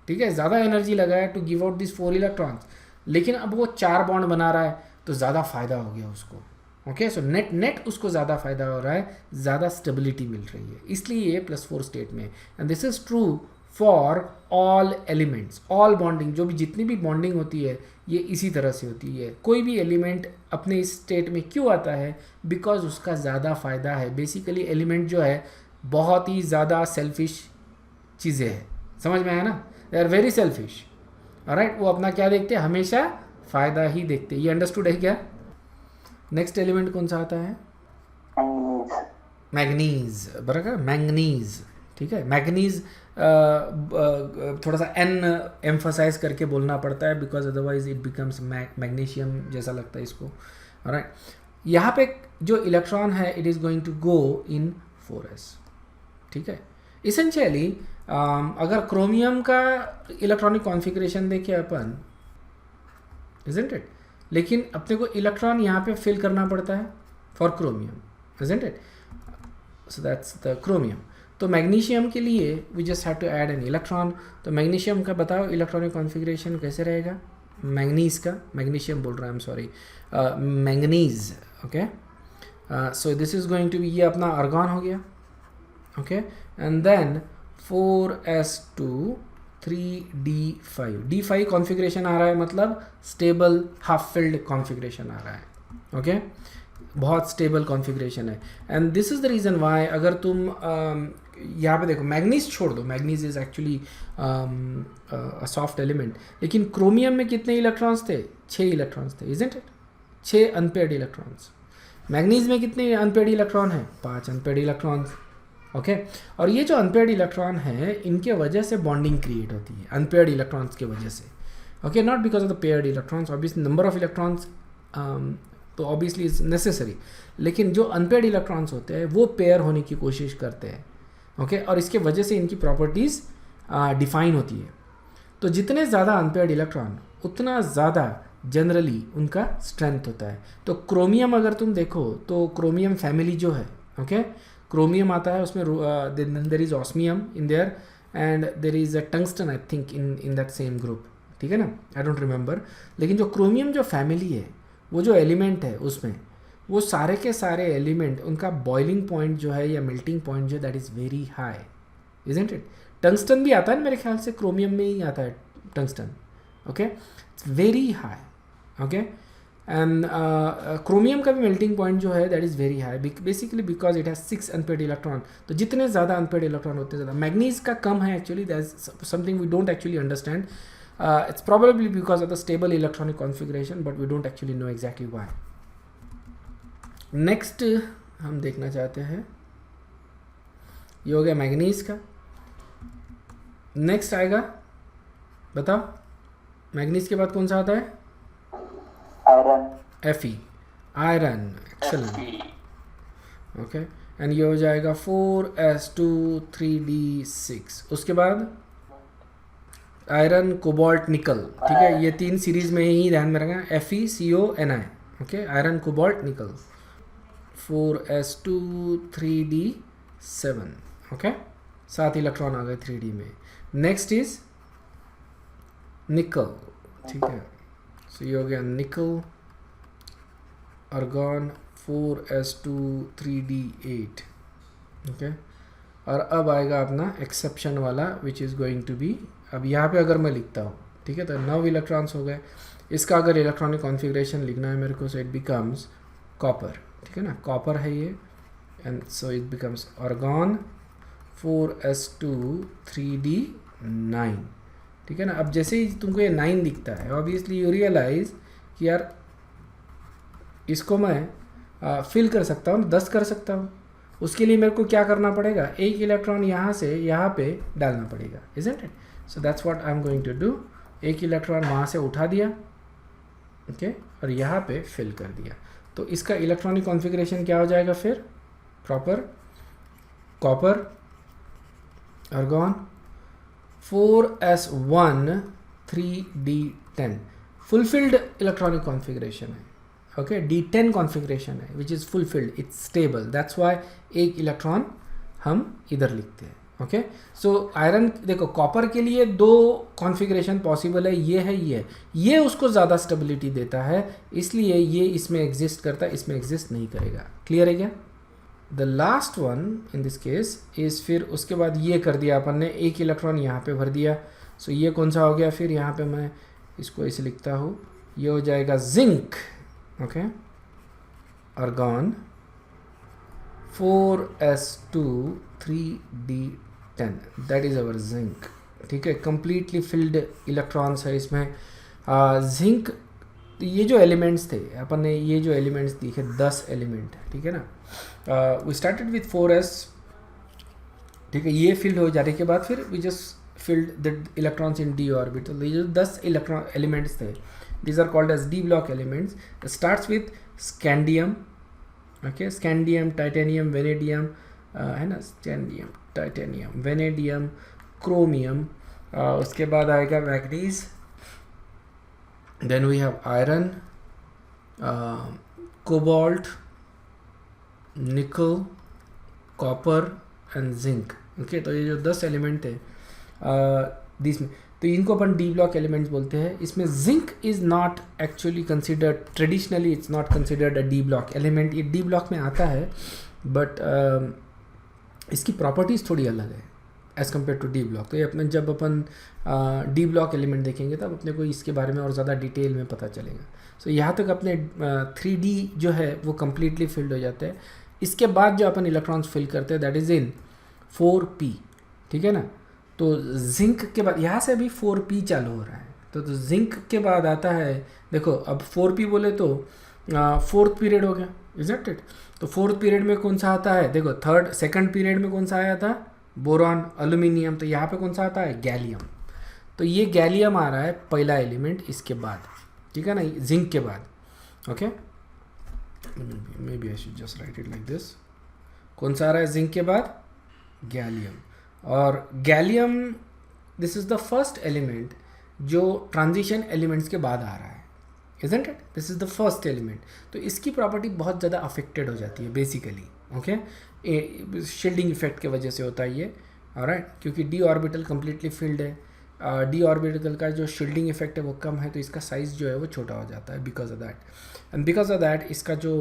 ठीक है, ज़्यादा एनर्जी लगाया to give out this 4 electrons, लेकिन अब वो 4 बॉन्ड बना रहा है तो ज़्यादा फ़ायदा हो गया उसको। ओके, सो नेट नेट उसको ज़्यादा फ़ायदा हो रहा है, ज़्यादा स्टेबिलिटी मिल रही है, इसलिए ये +4 स्टेट में। And this is true for all elements, all bonding, जो भी जितनी भी बॉन्डिंग होती है ये इसी तरह से होती है। कोई भी एलिमेंट अपने इस स्टेट में क्यों आता है, बिकॉज उसका ज़्यादा फ़ायदा है। बेसिकली एलिमेंट जो है बहुत ही ज़्यादा सेल्फिश चीज़ें हैं, समझ में आया ना, they are very selfish, alright. वो अपना क्या देखते हैं, हमेशा फ़ायदा ही देखते हैं, ये अंडरस्टूड है क्या। नेक्स्ट एलिमेंट कौन सा आता है, मैग्नीज, बराबर, मैंगनीज, ठीक है। मैग्नीज थोड़ा सा एन एम्फसाइज करके बोलना पड़ता है, because otherwise it becomes magnesium जैसा लगता है इसको, ऑलराइट। यहाँ पे जो इलेक्ट्रॉन है it is going to go in 4s, ठीक है। इसेंशियली अगर क्रोमियम का इलेक्ट्रॉनिक कॉन्फ़िगरेशन देखें अपन, इजंट इट, लेकिन अपने को इलेक्ट्रॉन यहाँ पे फिल करना पड़ता है for chromium, isn't it, so that's the chromium. तो मैग्नीशियम के लिए we just have to add an electron. तो मैग्नीशियम का बताओ इलेक्ट्रॉनिक कॉन्फ़िगरेशन कैसे रहेगा, मैग्नीज का, मैग्नीशियम बोल रहा है, I am sorry, manganese, okay. So this is going to be, ये अपना आर्गॉन हो गया, okay, and then 4s2 3d5, d5 configuration आ रहा है, मतलब स्टेबल हाफ फिल्ड कॉन्फ़िगरेशन आ रहा है, ओके, बहुत स्टेबल कॉन्फ़िगरेशन है। And this is the reason why, अगर तुम यहाँ पे देखो, मैग्नीज छोड़ दो, manganese is actually a soft element, लेकिन क्रोमियम में कितने इलेक्ट्रॉन्स थे, 6 इलेक्ट्रॉन्स थे, isn't it, 6 unpaired electrons. Manganese में कितने अनपेयर्ड इलेक्ट्रॉन है, 5 अनपेयर्ड इलेक्ट्रॉन्स, ओके। और ये जो अनपेयर्ड इलेक्ट्रॉन है इनके वजह से बॉन्डिंग क्रिएट होती है, अनपेयर्ड इलेक्ट्रॉन्स के वजह से, okay, not because of the paired electrons. Obviously number of electrons तो ऑब्वियसली इज नेसेसरी, लेकिन जो अनपेयर्ड इलेक्ट्रॉन्स होते हैं वो पेयर होने की कोशिश करते हैं, ओके, और इसके वजह से इनकी प्रॉपर्टीज़ डिफाइन होती है। तो जितने ज़्यादा अनपेयर्ड इलेक्ट्रॉन उतना ज़्यादा जनरली उनका स्ट्रेंथ होता है। तो क्रोमियम अगर तुम देखो तो क्रोमियम फैमिली जो है, ओके, क्रोमियम आता है उसमें, there is osmium in their, and there is a tungsten I think in that same group, ठीक है ना, आई डोंट रिमेंबर। लेकिन जो क्रोमियम जो फैमिली है, वो जो एलिमेंट है उसमें, वो सारे के सारे एलिमेंट, उनका बॉइलिंग पॉइंट जो है या मेल्टिंग पॉइंट जो, that is very high, isn't it. Tungsten भी आता है मेरे ख्याल से, क्रोमियम में ही आता है tungsten, okay, it's very high, okay. And chromium का भी मेल्टिंग पॉइंट जो है that is very high, basically because it has 6 unpaired electron. तो जितने ज़्यादा अनपेयर्ड इलेक्ट्रॉन होते हैं ज़्यादा। मैग्नीज का कम है actually, that is something we don't actually understand, it's probably because of the stable electronic configuration, but we don't actually know exactly why. Next हम देखना चाहते हैं, ये हो गया मैग्नीज का। नेक्स्ट आएगा, बताओ मैग्नीज के बाद कौन सा आता है,
iron,
Fe, iron, excellent, okay. And ये हो जाएगा 4s2 3d6। उसके बाद आयरन, कोबाल्ट, निकल, ठीक है, ये 3 सीरीज में ही ध्यान में रखना, FeCO Ni, okay, iron, cobalt, निकल, 4s2 3d7, ओके, 7 इलेक्ट्रॉन आ गए 3d में। नेक्स्ट इज निकल, ठीक है, सो ये हो गया निकल, आर्गॉन, 4s2 3d8, ओके। और अब आएगा अपना एक्सेप्शन वाला which is going to be, अब यहाँ पे अगर मैं लिखता हूँ, ठीक है, तो 9 इलेक्ट्रॉन्स हो गए। इसका अगर इलेक्ट्रॉनिक कॉन्फ़िगरेशन लिखना है मेरे को, सो इट बिकम्स कॉपर, ठीक है ना, कॉपर है ये, and so it becomes argon 4s2 3d9, ठीक है ना। अब जैसे ही तुमको ये 9 दिखता है, ऑब्वियसली यू रियलाइज कि यार इसको मैं फिल कर सकता हूँ, 10 कर सकता हूँ। उसके लिए मेरे को क्या करना पड़ेगा, एक इलेक्ट्रॉन यहाँ से यहाँ पे डालना पड़ेगा, isn't it. So that's what I am going to do. एक इलेक्ट्रॉन वहाँ से उठा दिया, ओके, और यहाँ पे फिल कर दिया। तो इसका इलेक्ट्रॉनिक कॉन्फ़िगरेशन क्या हो जाएगा फिर, proper copper argon 4s1 3d10 full filled electronic configuration है, ओके। D10 कॉन्फ़िगरेशन है which is full filled, it's stable, that's why एक इलेक्ट्रॉन हम इधर लिखते हैं, ओके। सो आयरन, देखो कॉपर के लिए 2 कॉन्फ़िगरेशन पॉसिबल है, ये है ये उसको ज़्यादा स्टेबिलिटी देता है, इसलिए ये इसमें एग्जिस्ट करता है, इसमें एग्जिस्ट नहीं करेगा। क्लियर है क्या? The last one in this case is, फिर उसके बाद ये कर दिया अपन ने, एक इलेक्ट्रॉन यहाँ पे भर दिया। सो ये कौन सा हो गया फिर, यहाँ पे मैं इसको ऐसे लिखता हूँ, ये हो जाएगा zinc, okay, argon 4s2 3d10, that is our zinc, ठीक है। कंप्लीटली फिल्ड इलेक्ट्रॉन्स है इसमें। जिंक, ये जो एलिमेंट्स थे अपन ने, ये जो एलिमेंट्स दिखे 10 एलिमेंट, ठीक है ना। वी स्टार्टेड विथ 4s, ठीक है। ये फिल्ड हो जाने के बाद फिर we just filled the electrons in d orbital. ये जो 10 इलेक्ट्रॉन एलिमेंट्स थे, these are called as d block elements. It starts with scandium, okay, scandium, titanium, vanadium, है ना, scandium, titanium, vanadium, chromium, उसके बाद आएगा manganese, then we have iron, cobalt, nickel, copper and zinc, okay। तो ये जो 10 element थे this में, तो इनको अपन डी ब्लॉक एलिमेंट्स बोलते हैं। इसमें zinc is not actually considered, traditionally it's not considered a d block element. ये डी ब्लॉक में आता है, बट इसकी प्रॉपर्टीज़ थोड़ी अलग है as compare to d block. तो ये अपने जब अपन डी ब्लॉक एलिमेंट देखेंगे तब अपने को इसके बारे में और ज़्यादा डिटेल में पता चलेगा। सो यहाँ तक अपने 3D जो है वो कम्प्लीटली फिल्ड हो जाते हैं। इसके बाद जो अपन इलेक्ट्रॉन्स फिल करते हैं दैट इज़ इन 4p, ठीक है ना। तो जिंक के बाद यहाँ से अभी 4p चालू हो रहा है, तो जिंक के बाद आता है, देखो अब 4p बोले तो 4th पीरियड हो गया, इजंट इट। तो 4th पीरियड में कौन सा आता है, देखो सेकंड पीरियड में कौन सा आया था, बोरॉन, एल्यूमिनियम। तो यहाँ पे कौन सा आता है, गैलियम। तो ये गैलियम आ रहा है पहला एलिमेंट इसके बाद, ठीक है ना, जिंक के बाद, okay. Maybe I should just write it like this. कौन सा आ रहा है जिंक के बाद, गैलियम। और gallium, this is the first element जो ट्रांजिशन एलिमेंट्स के बाद आ रहा है, isn't it. This is the first element. तो इसकी प्रॉपर्टी बहुत ज़्यादा अफेक्टेड हो जाती है बेसिकली, ओके। शील्डिंग इफेक्ट के वजह से होता है ये, ऑलराइट, क्योंकि डी ऑर्बिटल कम्प्लीटली फिल्ड है। डी ऑर्बिटल का जो शील्डिंग इफेक्ट है वो कम है, तो इसका साइज़ जो है वो छोटा हो जाता है because of that. And because of that इसका जो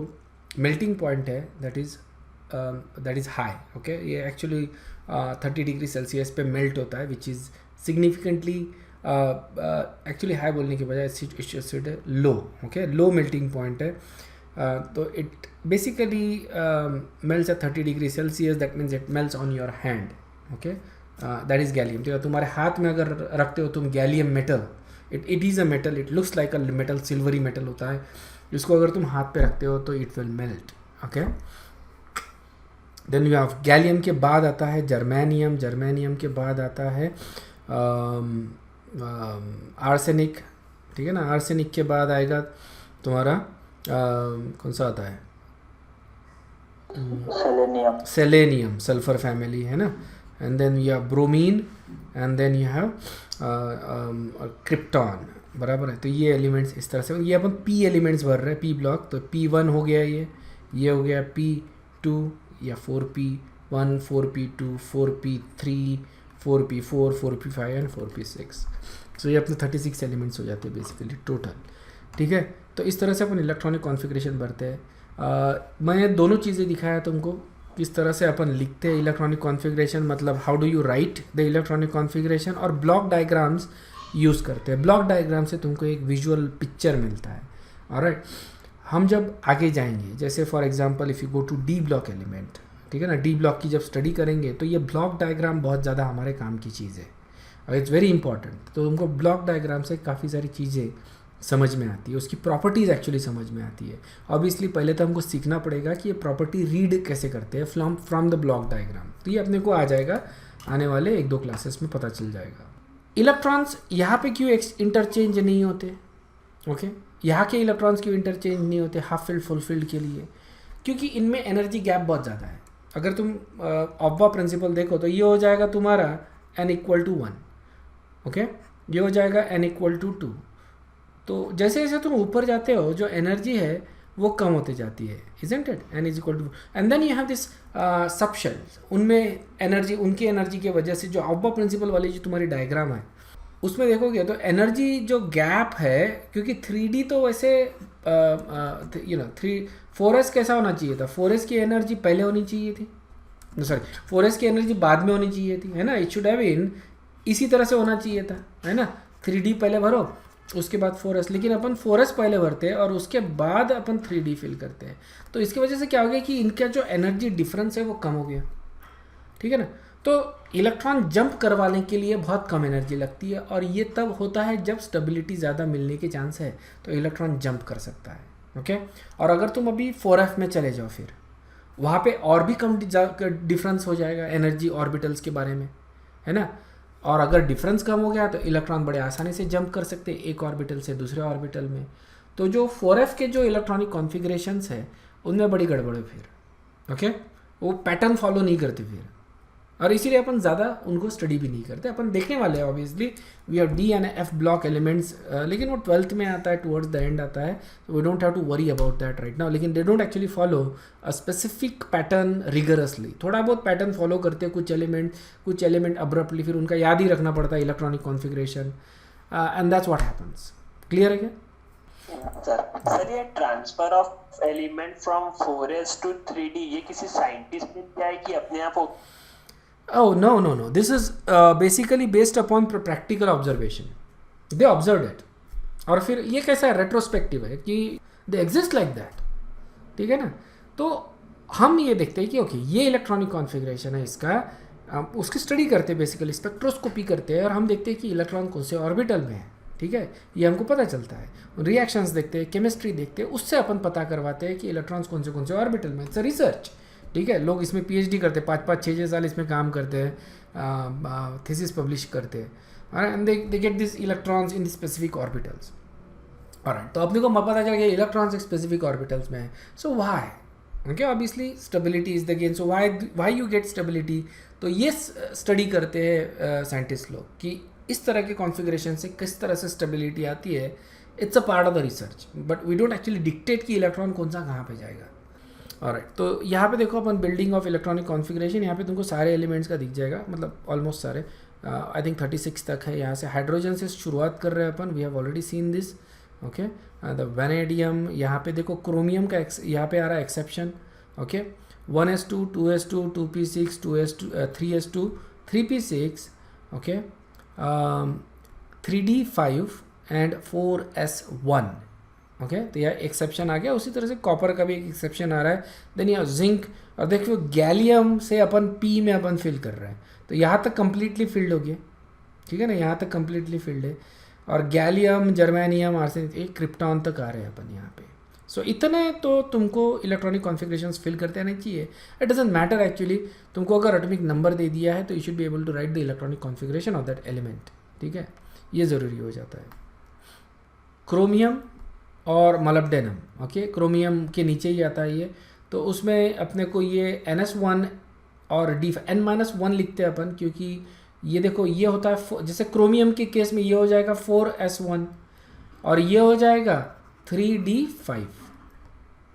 मेल्टिंग पॉइंट है दैट इज़ हाई, ओके। ये एक्चुअली 30 डिग्री सेल्सियस पे मेल्ट होता है, which is significantly, actually high बोलने की बजाय low, okay, low melting point है। तो it basically melts at 30 degree Celsius, that means it melts on your hand, okay. That is gallium. तो तुम्हारे हाथ में अगर रखते हो तुम gallium metal, it is a metal, it looks like a metal, silvery metal होता है, जिसको अगर तुम हाथ पे रखते हो तो it will melt, okay. Then you have gallium के बाद आता है जर्मेनियम, जर्मेनियम के बाद आता है आर्सेनिक, ठीक है ना। आर्सेनिक के बाद आएगा तुम्हारा कौन सा आता है,
सेलेनियम,
सेलेनियम, सल्फर फैमिली है ना। And then you have bromine, and then you have krypton, बराबर है। तो ये एलिमेंट्स इस तरह से, ये अपन p एलिमेंट्स भर रहे हैं, p ब्लॉक। तो p1 हो गया, ये हो गया p2 या 4p1, 4p2, 4p3, 4p4, 4p5 and 4p6। सो ये अपने 36 एलिमेंट्स हो जाते हैं बेसिकली टोटल, ठीक है। तो इस तरह से अपन इलेक्ट्रॉनिक कॉन्फ़िगरेशन भरते हैं। मैंने दोनों चीज़ें दिखाया तुमको, किस तरह से अपन लिखते हैं इलेक्ट्रॉनिक कॉन्फ़िगरेशन, मतलब how do you right the electronic configuration, और ब्लॉक डायग्राम्स यूज़ करते हैं। ब्लॉक डायग्राम से तुमको एक विजुअल पिक्चर मिलता है, ऑलराइट। हम जब आगे जाएंगे, जैसे for example if you go to d block element, ठीक है ना, डी ब्लॉक की जब स्टडी करेंगे तो ये ब्लॉक डायग्राम बहुत ज़्यादा हमारे काम की चीज़ है और इट्स वेरी इंपॉर्टेंट। तो तुमको ब्लॉक डायग्राम से काफ़ी सारी चीज़ें समझ में आती है, उसकी प्रॉपर्टीज़ एक्चुअली समझ में आती है। ऑब्वियसली पहले तो हमको सीखना पड़ेगा कि ये प्रॉपर्टी रीड कैसे करते हैं फ्रॉम द ब्लॉक डायग्राम। तो ये अपने को आ जाएगा, आने वाले 1-2 क्लासेस में पता चल जाएगा। इलेक्ट्रॉन्स यहाँ पे क्यों इंटरचेंज नहीं होते? ओके, यहाँ के इलेक्ट्रॉन्स क्यों इंटरचेंज नहीं होते हाफ फील्ड फुल फील्ड के लिए? क्योंकि इनमें एनर्जी गैप बहुत ज़्यादा है। अगर तुम ऑब्वा प्रिंसिपल देखो तो ये हो जाएगा तुम्हारा n = 1, ओके, ये हो जाएगा n = 2। तो जैसे जैसे तुम ऊपर जाते हो जो एनर्जी है वो कम होते जाती है, isn't it? n = 2 and then you have this subshells, उनमें एनर्जी, उनकी एनर्जी की वजह से जो ऑब्वा प्रिंसिपल वाली जो तुम्हारी डायग्राम है उसमें देखोगे तो एनर्जी जो गैप है, क्योंकि 3D तो वैसे 4s कैसा होना चाहिए था? 4s की एनर्जी पहले होनी चाहिए थी, सॉरी 4s की एनर्जी बाद में होनी चाहिए थी, है ना? इट शुड हैव बीन इसी तरह से होना चाहिए था, है ना? 3D पहले भरो उसके बाद 4s, लेकिन अपन 4s पहले भरते हैं और उसके बाद अपन 3D फिल करते हैं। तो इसकी वजह से क्या हो गया कि इनका जो एनर्जी डिफरेंस है वो कम हो गया, ठीक है ना? तो इलेक्ट्रॉन जंप करवाने के लिए बहुत कम एनर्जी लगती है और ये तब होता है जब स्टेबिलिटी ज़्यादा मिलने के चांस है तो इलेक्ट्रॉन जंप कर सकता है, ओके। और अगर तुम अभी 4f में चले जाओ फिर वहाँ पे और भी कम डिफरेंस हो जाएगा एनर्जी ऑर्बिटल्स के बारे में, है ना? और अगर डिफरेंस कम हो गया तो इलेक्ट्रॉन बड़े आसानी से जंप कर सकते हैं एक ऑर्बिटल से दूसरे ऑर्बिटल में। तो जो 4f के जो इलेक्ट्रॉनिक कॉन्फ़िगरेशंस है उनमें बड़ी गड़बड़ है फिर, ओके, वो पैटर्न फॉलो नहीं करते फिर, और इसीलिए अपन ज़्यादा उनको स्टडी भी नहीं करते। अपन देखने वाले हैं obviously, we have d and f block elements, लेकिन वो 12th में आता है, टुवर्ड्स द एंड आता है, we don't have to worry about that right now. लेकिन they don't actually follow a specific pattern rigorously, थोड़ा बहुत पैटर्न फॉलो करते हैं, कुछ एलिमेंट अब्रप्टली, फिर उनका याद ही रखना पड़ता है electronic configuration, and that's what happens. Clear है क्या?
सर ये transfer of element from 4s to 3d ये किसी साइंटिस्ट ने किया है कि अपने आप हो?
Oh, no. This is basically based upon practical observation. They observed it. और फिर ये कैसा है, रेट्रोस्पेक्टिव है कि दे एग्जिस्ट लाइक दैट, ठीक है ना? तो हम ये देखते हैं कि ओके ये इलेक्ट्रॉनिक कॉन्फ़िगरेशन है इसका, उसकी स्टडी करते हैं, बेसिकली स्पेक्ट्रोस्कोपी करते हैं और हम देखते हैं कि इलेक्ट्रॉन कौन से ऑर्बिटल में है, ठीक है, ये हमको पता चलता है। रिएक्शंस देखते हैं, केमिस्ट्री देखते हैं, उससे अपन पता करवाते हैं कि इलेक्ट्रॉन्स कौन से ऑर्बिटल में। इट्स अ रिसर्च, ठीक है। लोग इसमें पीएचडी करते हैं, 5-5, 6-6 साल इसमें काम करते हैं, थीसिस पब्लिश करते हैं, and they get this electrons in specific orbitals. Alright, तो अपने को पता चल गया इलेक्ट्रॉन्स एक स्पेसिफिक ऑर्बिटल्स में है। So why, okay, obviously stability is the gain. So why you get stability? तो ये स्टडी करते हैं साइंटिस्ट लोग कि इस तरह के कॉन्फ़िगरेशन से किस तरह से स्टेबिलिटी आती है। It's a part of the research, but we don't actually dictate कि इलेक्ट्रॉन कौन सा कहाँ पे जाएगा। ऑलराइट, तो यहाँ पे देखो अपन बिल्डिंग ऑफ इलेक्ट्रॉनिक कॉन्फ़िगरेशन, यहाँ पे तुमको सारे एलिमेंट्स का दिख जाएगा, मतलब ऑलमोस्ट सारे, आई थिंक 36 तक है। यहाँ से हाइड्रोजन से शुरुआत कर रहे हैं अपन, we have already seen this, okay. The vanadium, यहाँ पे देखो क्रोमियम का यहाँ पे आ रहा है exception, okay. 1s2, 2s2, 2p6, 2s2, 3s2, 3p6, okay, 3d5 and 4s1, okay. तो यह एक्सेप्शन आ गया। उसी तरह से कॉपर का भी एक एक्सेप्शन आ रहा है। देन यह जिंक, और देखो गैलियम से अपन पी में अपन फिल कर रहे हैं, तो यहाँ तक कम्प्लीटली फिल्ड हो गया, ठीक है ना, यहाँ तक कम्प्लीटली फिल्ड है। और गैलियम, जर्मेनियम, आर्सेनिक, एक क्रिप्टॉन तक आ रहे हैं अपन यहाँ पे। सो इतने तो तुमको इलेक्ट्रॉनिक कॉन्फ़िगरेशंस फिल करते रहना चाहिए। इट डजंट मैटर एक्चुअली, तुमको अगर एटॉमिक नंबर दे दिया है तो you should be able to write the electronic configuration of that element, ठीक है, ये ज़रूरी हो जाता है। क्रोमियम और मोलिब्डेनम, ओके, क्रोमियम के नीचे ही आता है ये, तो उसमें अपने को ये NS1 और n-1 लिखते हैं अपन, क्योंकि ये देखो ये होता है, जैसे क्रोमियम के केस में ये हो जाएगा 4s1 और ये हो जाएगा 3d5,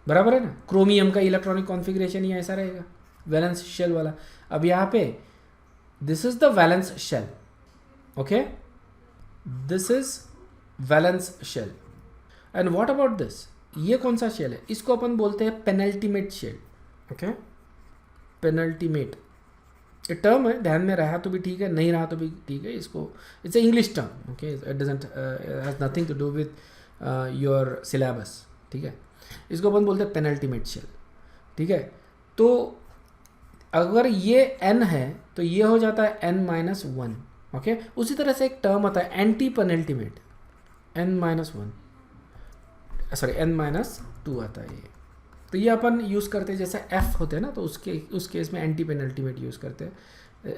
बराबर है ना। क्रोमियम का इलेक्ट्रॉनिक कॉन्फ़िगरेशन ये ऐसा रहेगा, वैलेंस शेल वाला। अब यहाँ पे this is the valence shell, okay, this is valence shell. And what about this, ये कौन सा शेल है? इसको अपन बोलते हैं पेनल्टीमेट शेल, ओके। पेनल्टीमेट ये टर्म है, ध्यान में रहा तो भी ठीक है, नहीं रहा तो भी ठीक है, इसको it's a English term, okay, it doesn't has nothing to do with your syllabus, ठीक है। इसको अपन बोलते हैं पेनल्टीमेट शेल, ठीक है। तो अगर ये n है तो ये हो जाता है n-1, ओके। उसी तरह से एक टर्म आता है anti penultimate, n-1, sorry n-2 आता है ये। तो ये अपन यूज़ करते हैं, जैसे f होते हैं ना, तो उस केस में एंटी पेनल्टीमेट यूज़ करते हैं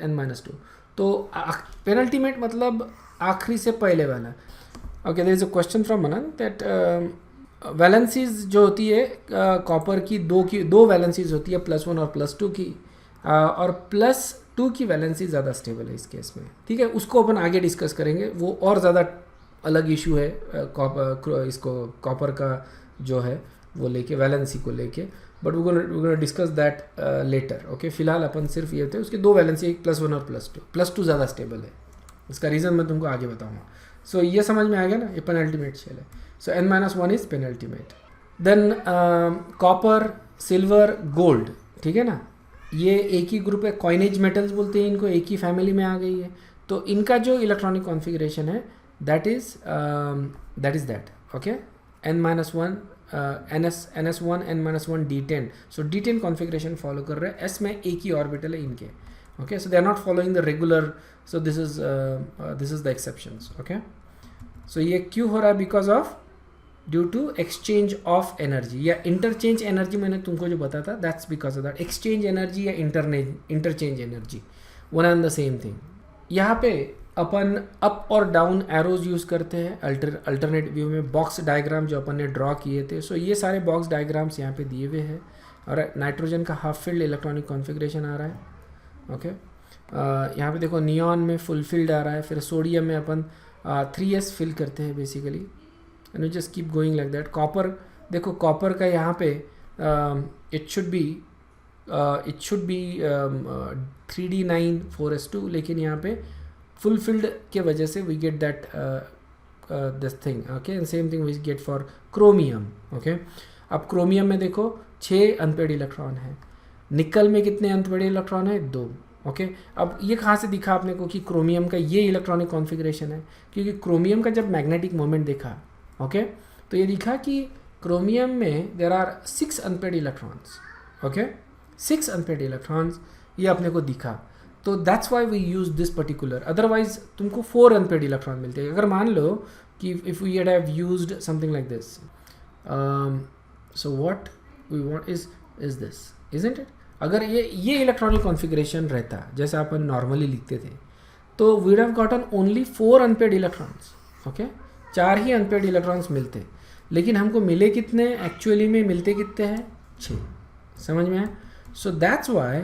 n-2। तो पेनल्टीमेट मतलब आखिरी से पहले वाला। Okay, there is a question from Manan that valencies जो होती है कॉपर की दो वैलेंसीज होती है, +1 और +2 की, और +2 की वैलेंसी ज़्यादा स्टेबल है इस केस में, ठीक है। उसको अपन आगे डिस्कस करेंगे, वो और ज़्यादा अलग इशू है इसको कॉपर का जो है वो लेके, वैलेंसी को लेके, but we gonna discuss that later, okay. फिलहाल अपन सिर्फ ये होते हैं उसके दो वैलेंसी, +1 और +2 ज़्यादा स्टेबल है। इसका रीज़न मैं तुमको आगे बताऊँगा। सो ये समझ में आ गया ना, ये पेनल्टीमेट शेल है। सो n-1 is penultimate. Than copper, silver, gold, ठीक है ना, ये एक ही ग्रुप है, कॉइनेज मेटल्स बोलते हैं इनको, एक ही फैमिली में आ गई है। तो इनका जो इलेक्ट्रॉनिक कॉन्फ़िगरेशन है that is that, okay. n-1 ns1 n-1 d10, so d10 configuration follow कर रहे हैं। s में एक ही ऑर्बिटल है इनके, okay. So they are not following the regular, so this is the exceptions, okay. So ये क्यों हो रहा है? Because of due to exchange of energy या इंटरचेंज एनर्जी, मैंने तुमको जो बताया था, that's because of that. Exchange energy या interchange energy, one and the same thing. यहाँ पे अपन अप और डाउन एरोज यूज़ करते हैं अल्टरनेट व्यू में। बॉक्स डायग्राम जो अपन ने ड्रॉ किए थे, सो ये सारे बॉक्स डायग्राम्स यहाँ पे दिए हुए हैं। और नाइट्रोजन का हाफ फिल्ड इलेक्ट्रॉनिक कॉन्फ़िगरेशन आ रहा है, ओके। यहाँ पे देखो नियॉन में फुल फिल्ड आ रहा है, फिर सोडियम में अपन 3s फिल करते हैं basically, and we just keep going like that. Copper, देखो कॉपर का यहाँ पे it should be 3d9 4s2, लेकिन यहाँ पे फुल फिल्ड के वजह से we get that this thing, okay. And same thing we get for chromium, okay. अब क्रोमियम में देखो 6 अनपेड इलेक्ट्रॉन है, निकल में कितने अनपेड इलेक्ट्रॉन है? 2, ओके। अब ये कहाँ से दिखा आपने को कि क्रोमियम का ये इलेक्ट्रॉनिक कॉन्फ़िगरेशन है? क्योंकि क्रोमियम का जब मैग्नेटिक मोमेंट देखा, ओके, तो ये दिखा कि क्रोमियम में there are 6 unpaired electrons, okay, 6 unpaired electrons, ये अपने को दिखा। तो that's why we use this particular, otherwise तुमको 4 अनपेड इलेक्ट्रॉन मिलते हैं। अगर मान लो कि if we had have used something like this, so what we want is this, isn't it? अगर ये इलेक्ट्रॉनिक कॉन्फ़िगरेशन रहता जैसे अपन नॉर्मली लिखते थे, तो we would have gotten only 4 unpaired electrons, okay. 4 ही अनपेड इलेक्ट्रॉन्स मिलते, लेकिन हमको मिले कितने? एक्चुअली में मिलते कितने हैं? 6। समझ में आया? So that's why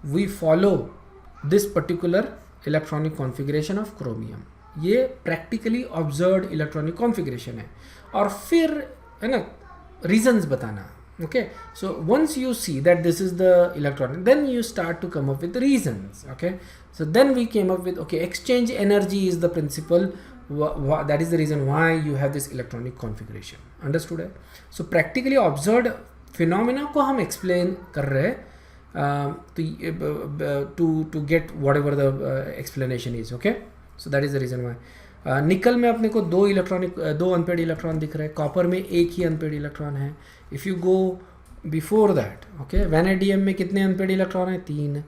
we follow this particular electronic configuration of chromium. ये प्रैक्टिकली ऑब्जर्व्ड इलेक्ट्रॉनिक कॉन्फ़िगरेशन है। और फिर है ना रीजंस बताना, okay. So once you see that this is the electron, then you start to come up with the reasons, okay. So then we came up with, okay, exchange energy is the principle, that is the reason why you have this electronic configuration, understood है? So practically observed phenomena को हम explain कर रहे हैं to get whatever the explanation is, okay. So that is the reason why निकल में अपने को 2 अनपेड इलेक्ट्रॉन दिख रहे हैं, कॉपर में 1 ही अनपेड इलेक्ट्रॉन है। If you go before that, okay, vanadium में कितने अनपेड इलेक्ट्रॉन है? 3,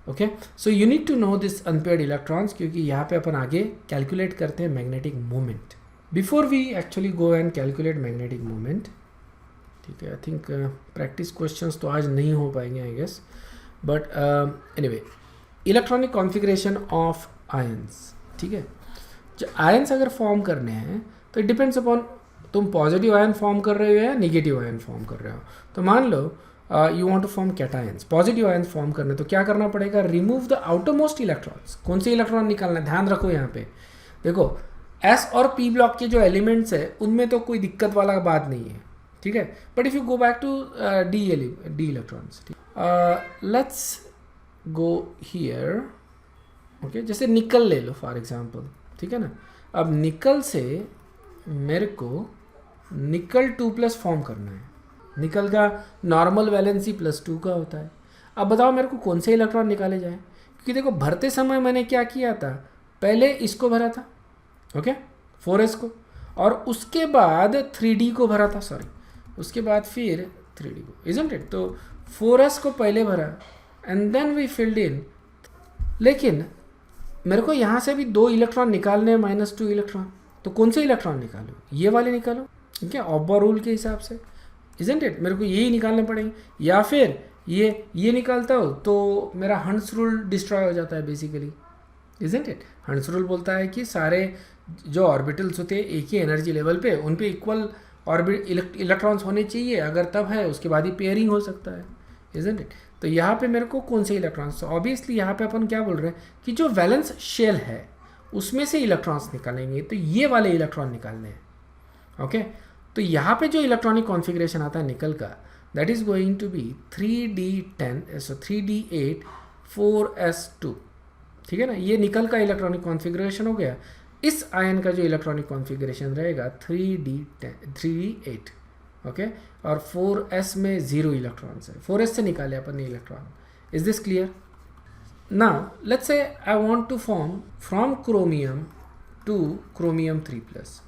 okay. So you need to know this unpaired electrons, क्योंकि यहाँ पे अपन आगे कैलकुलेट करते हैं magnetic moment before we actually go and calculate magnetic moment, ठीक है। आई थिंक प्रैक्टिस क्वेश्चंस तो आज नहीं हो पाएंगे I guess, but anyway, electronic configuration of ions, ठीक है। जो आयंस अगर फॉर्म करने हैं तो इट डिपेंड्स अपॉन तुम पॉजिटिव आयन फॉर्म कर रहे हो या नेगेटिव आयन फॉर्म कर रहे हो। तो मान लो you want to form cations, positive ion form करने, तो क्या करना पड़ेगा? Remove the outermost electrons. कौन से इलेक्ट्रॉन निकालना है? ध्यान रखो यहाँ पे, देखो एस और पी ब्लॉक के जो एलिमेंट्स है उनमें तो कोई दिक्कत वाला बात नहीं है, ठीक है। But if you go back to D electrons, let's go here, okay. जैसे निकल ले लो फॉर एग्जाम्पल, ठीक है ना। अब निकल से मेरे को निकल 2+ फॉर्म करना है। निकल का नॉर्मल वैलेंसी +2 का होता है। अब बताओ मेरे को कौन से इलेक्ट्रॉन निकाले जाए? क्योंकि देखो भरते समय मैंने क्या किया था, पहले इसको भरा था, ओके, 4s को, और उसके बाद 3d को भरा था, सॉरी, उसके बाद फिर 3d को, इजंट इट? तो 4s को पहले भरा and then we filled in. लेकिन मेरे को यहाँ से भी 2 इलेक्ट्रॉन निकालने हैं, -2 इलेक्ट्रॉन। तो कौन से इलेक्ट्रॉन निकालो? ये वाले निकालो, ठीक है, ऑब्बा रूल के हिसाब से, इजंट इट? मेरे को यही निकालने पड़ेंगे, या फिर ये निकालता हो तो मेरा हंस रूल डिस्ट्रॉय हो जाता है बेसिकली, इजंट इट? हंस रूल बोलता है कि सारे जो ऑर्बिटल्स होते हैं एक ही एनर्जी लेवल पे, उन पे इक्वल इलेक्ट्रॉन्स होने चाहिए, अगर तब है उसके बाद ही पेयरिंग हो सकता है, इजंट इट? तो यहाँ पे मेरे को कौन से इलेक्ट्रॉन्स, तो ऑब्वियसली यहाँ पे अपन क्या बोल रहे हैं कि जो वैलेंस शेल है उसमें से इलेक्ट्रॉन्स निकालेंगे, तो ये वाले इलेक्ट्रॉन निकालने हैं, ओके? तो यहाँ पे जो इलेक्ट्रॉनिक कॉन्फ़िगरेशन आता है निकल का, that is going to be 3d10, so 3d8 4s2, ठीक है ना? ये निकल का इलेक्ट्रॉनिक कॉन्फ़िगरेशन हो गया। इस आयन का जो इलेक्ट्रॉनिक कॉन्फ़िगरेशन रहेगा 3d8, ओके? और 4s में 0 इलेक्ट्रॉन्स है, 4s से निकाले अपन ने electron. Is this clear? Now let's say I want to form from chromium to chromium 3+,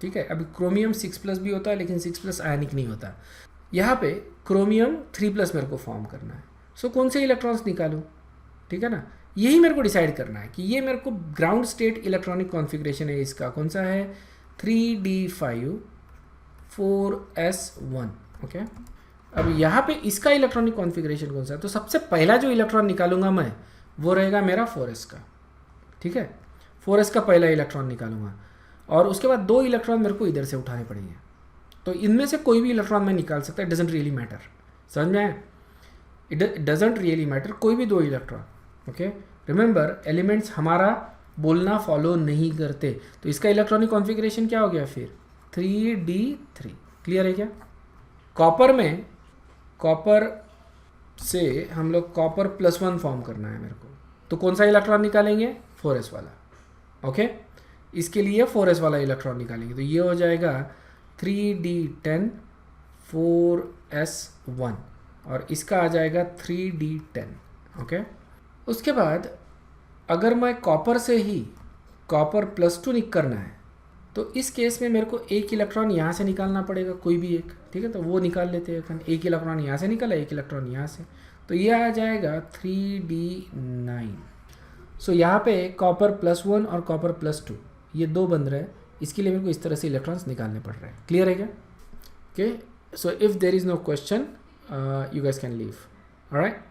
ठीक है? अभी क्रोमियम 6+ भी होता है, लेकिन 6+ आयनिक नहीं होता। यहाँ पे क्रोमियम 3+ मेरे को फॉर्म करना है, सो कौन से इलेक्ट्रॉन्स निकालूं, ठीक है ना? यही मेरे को डिसाइड करना है कि ये मेरे को ग्राउंड स्टेट इलेक्ट्रॉनिक कॉन्फ़िगरेशन है, इसका कौन सा है? 3d5 4s1, okay? अब यहाँ पे इसका इलेक्ट्रॉनिक कॉन्फ़िगरेशन कौन सा है? तो सबसे पहला जो इलेक्ट्रॉन निकालूंगा मैं वो रहेगा मेरा 4s का, ठीक है? 4s का पहला इलेक्ट्रॉन निकालूंगा, और उसके बाद 2 इलेक्ट्रॉन मेरे को इधर से उठाने पड़ेंगे। तो इनमें से कोई भी इलेक्ट्रॉन मैं निकाल सकता है, डजेंट रियली मैटर, समझ में आया? इट डजेंट रियली मैटर, कोई भी 2 इलेक्ट्रॉन, ओके? रिमेंबर, एलिमेंट्स हमारा बोलना फॉलो नहीं करते, तो इसका इलेक्ट्रॉनिक कॉन्फ़िगरेशन क्या हो गया फिर? 3d3, क्लियर है क्या? कॉपर में, कॉपर से हम लोग कॉपर +1 फॉर्म करना है मेरे को, तो कौन सा इलेक्ट्रॉन निकालेंगे? 4s वाला, ओके? इसके लिए 4s वाला इलेक्ट्रॉन निकालेंगे, तो ये हो जाएगा 3d10 4s1, और इसका आ जाएगा 3d10, ओके? उसके बाद अगर मैं कॉपर से ही कॉपर +2 करना है, तो इस केस में मेरे को एक इलेक्ट्रॉन यहाँ से निकालना पड़ेगा, कोई भी एक, ठीक है? तो वो निकाल लेते हैं अपन। एक इलेक्ट्रॉन यहाँ से निकाला, एक इलेक्ट्रॉन यहाँ से, तो ये आ जाएगा 3d9। सो यहाँ पे कॉपर +1 और कॉपर +2 ये 2 बन रहे हैं, इसके लिए मेरे को इस तरह से इलेक्ट्रॉन्स निकालने पड़ रहे हैं। क्लियर है क्या? Okay, so if there is no question you guys can leave, alright?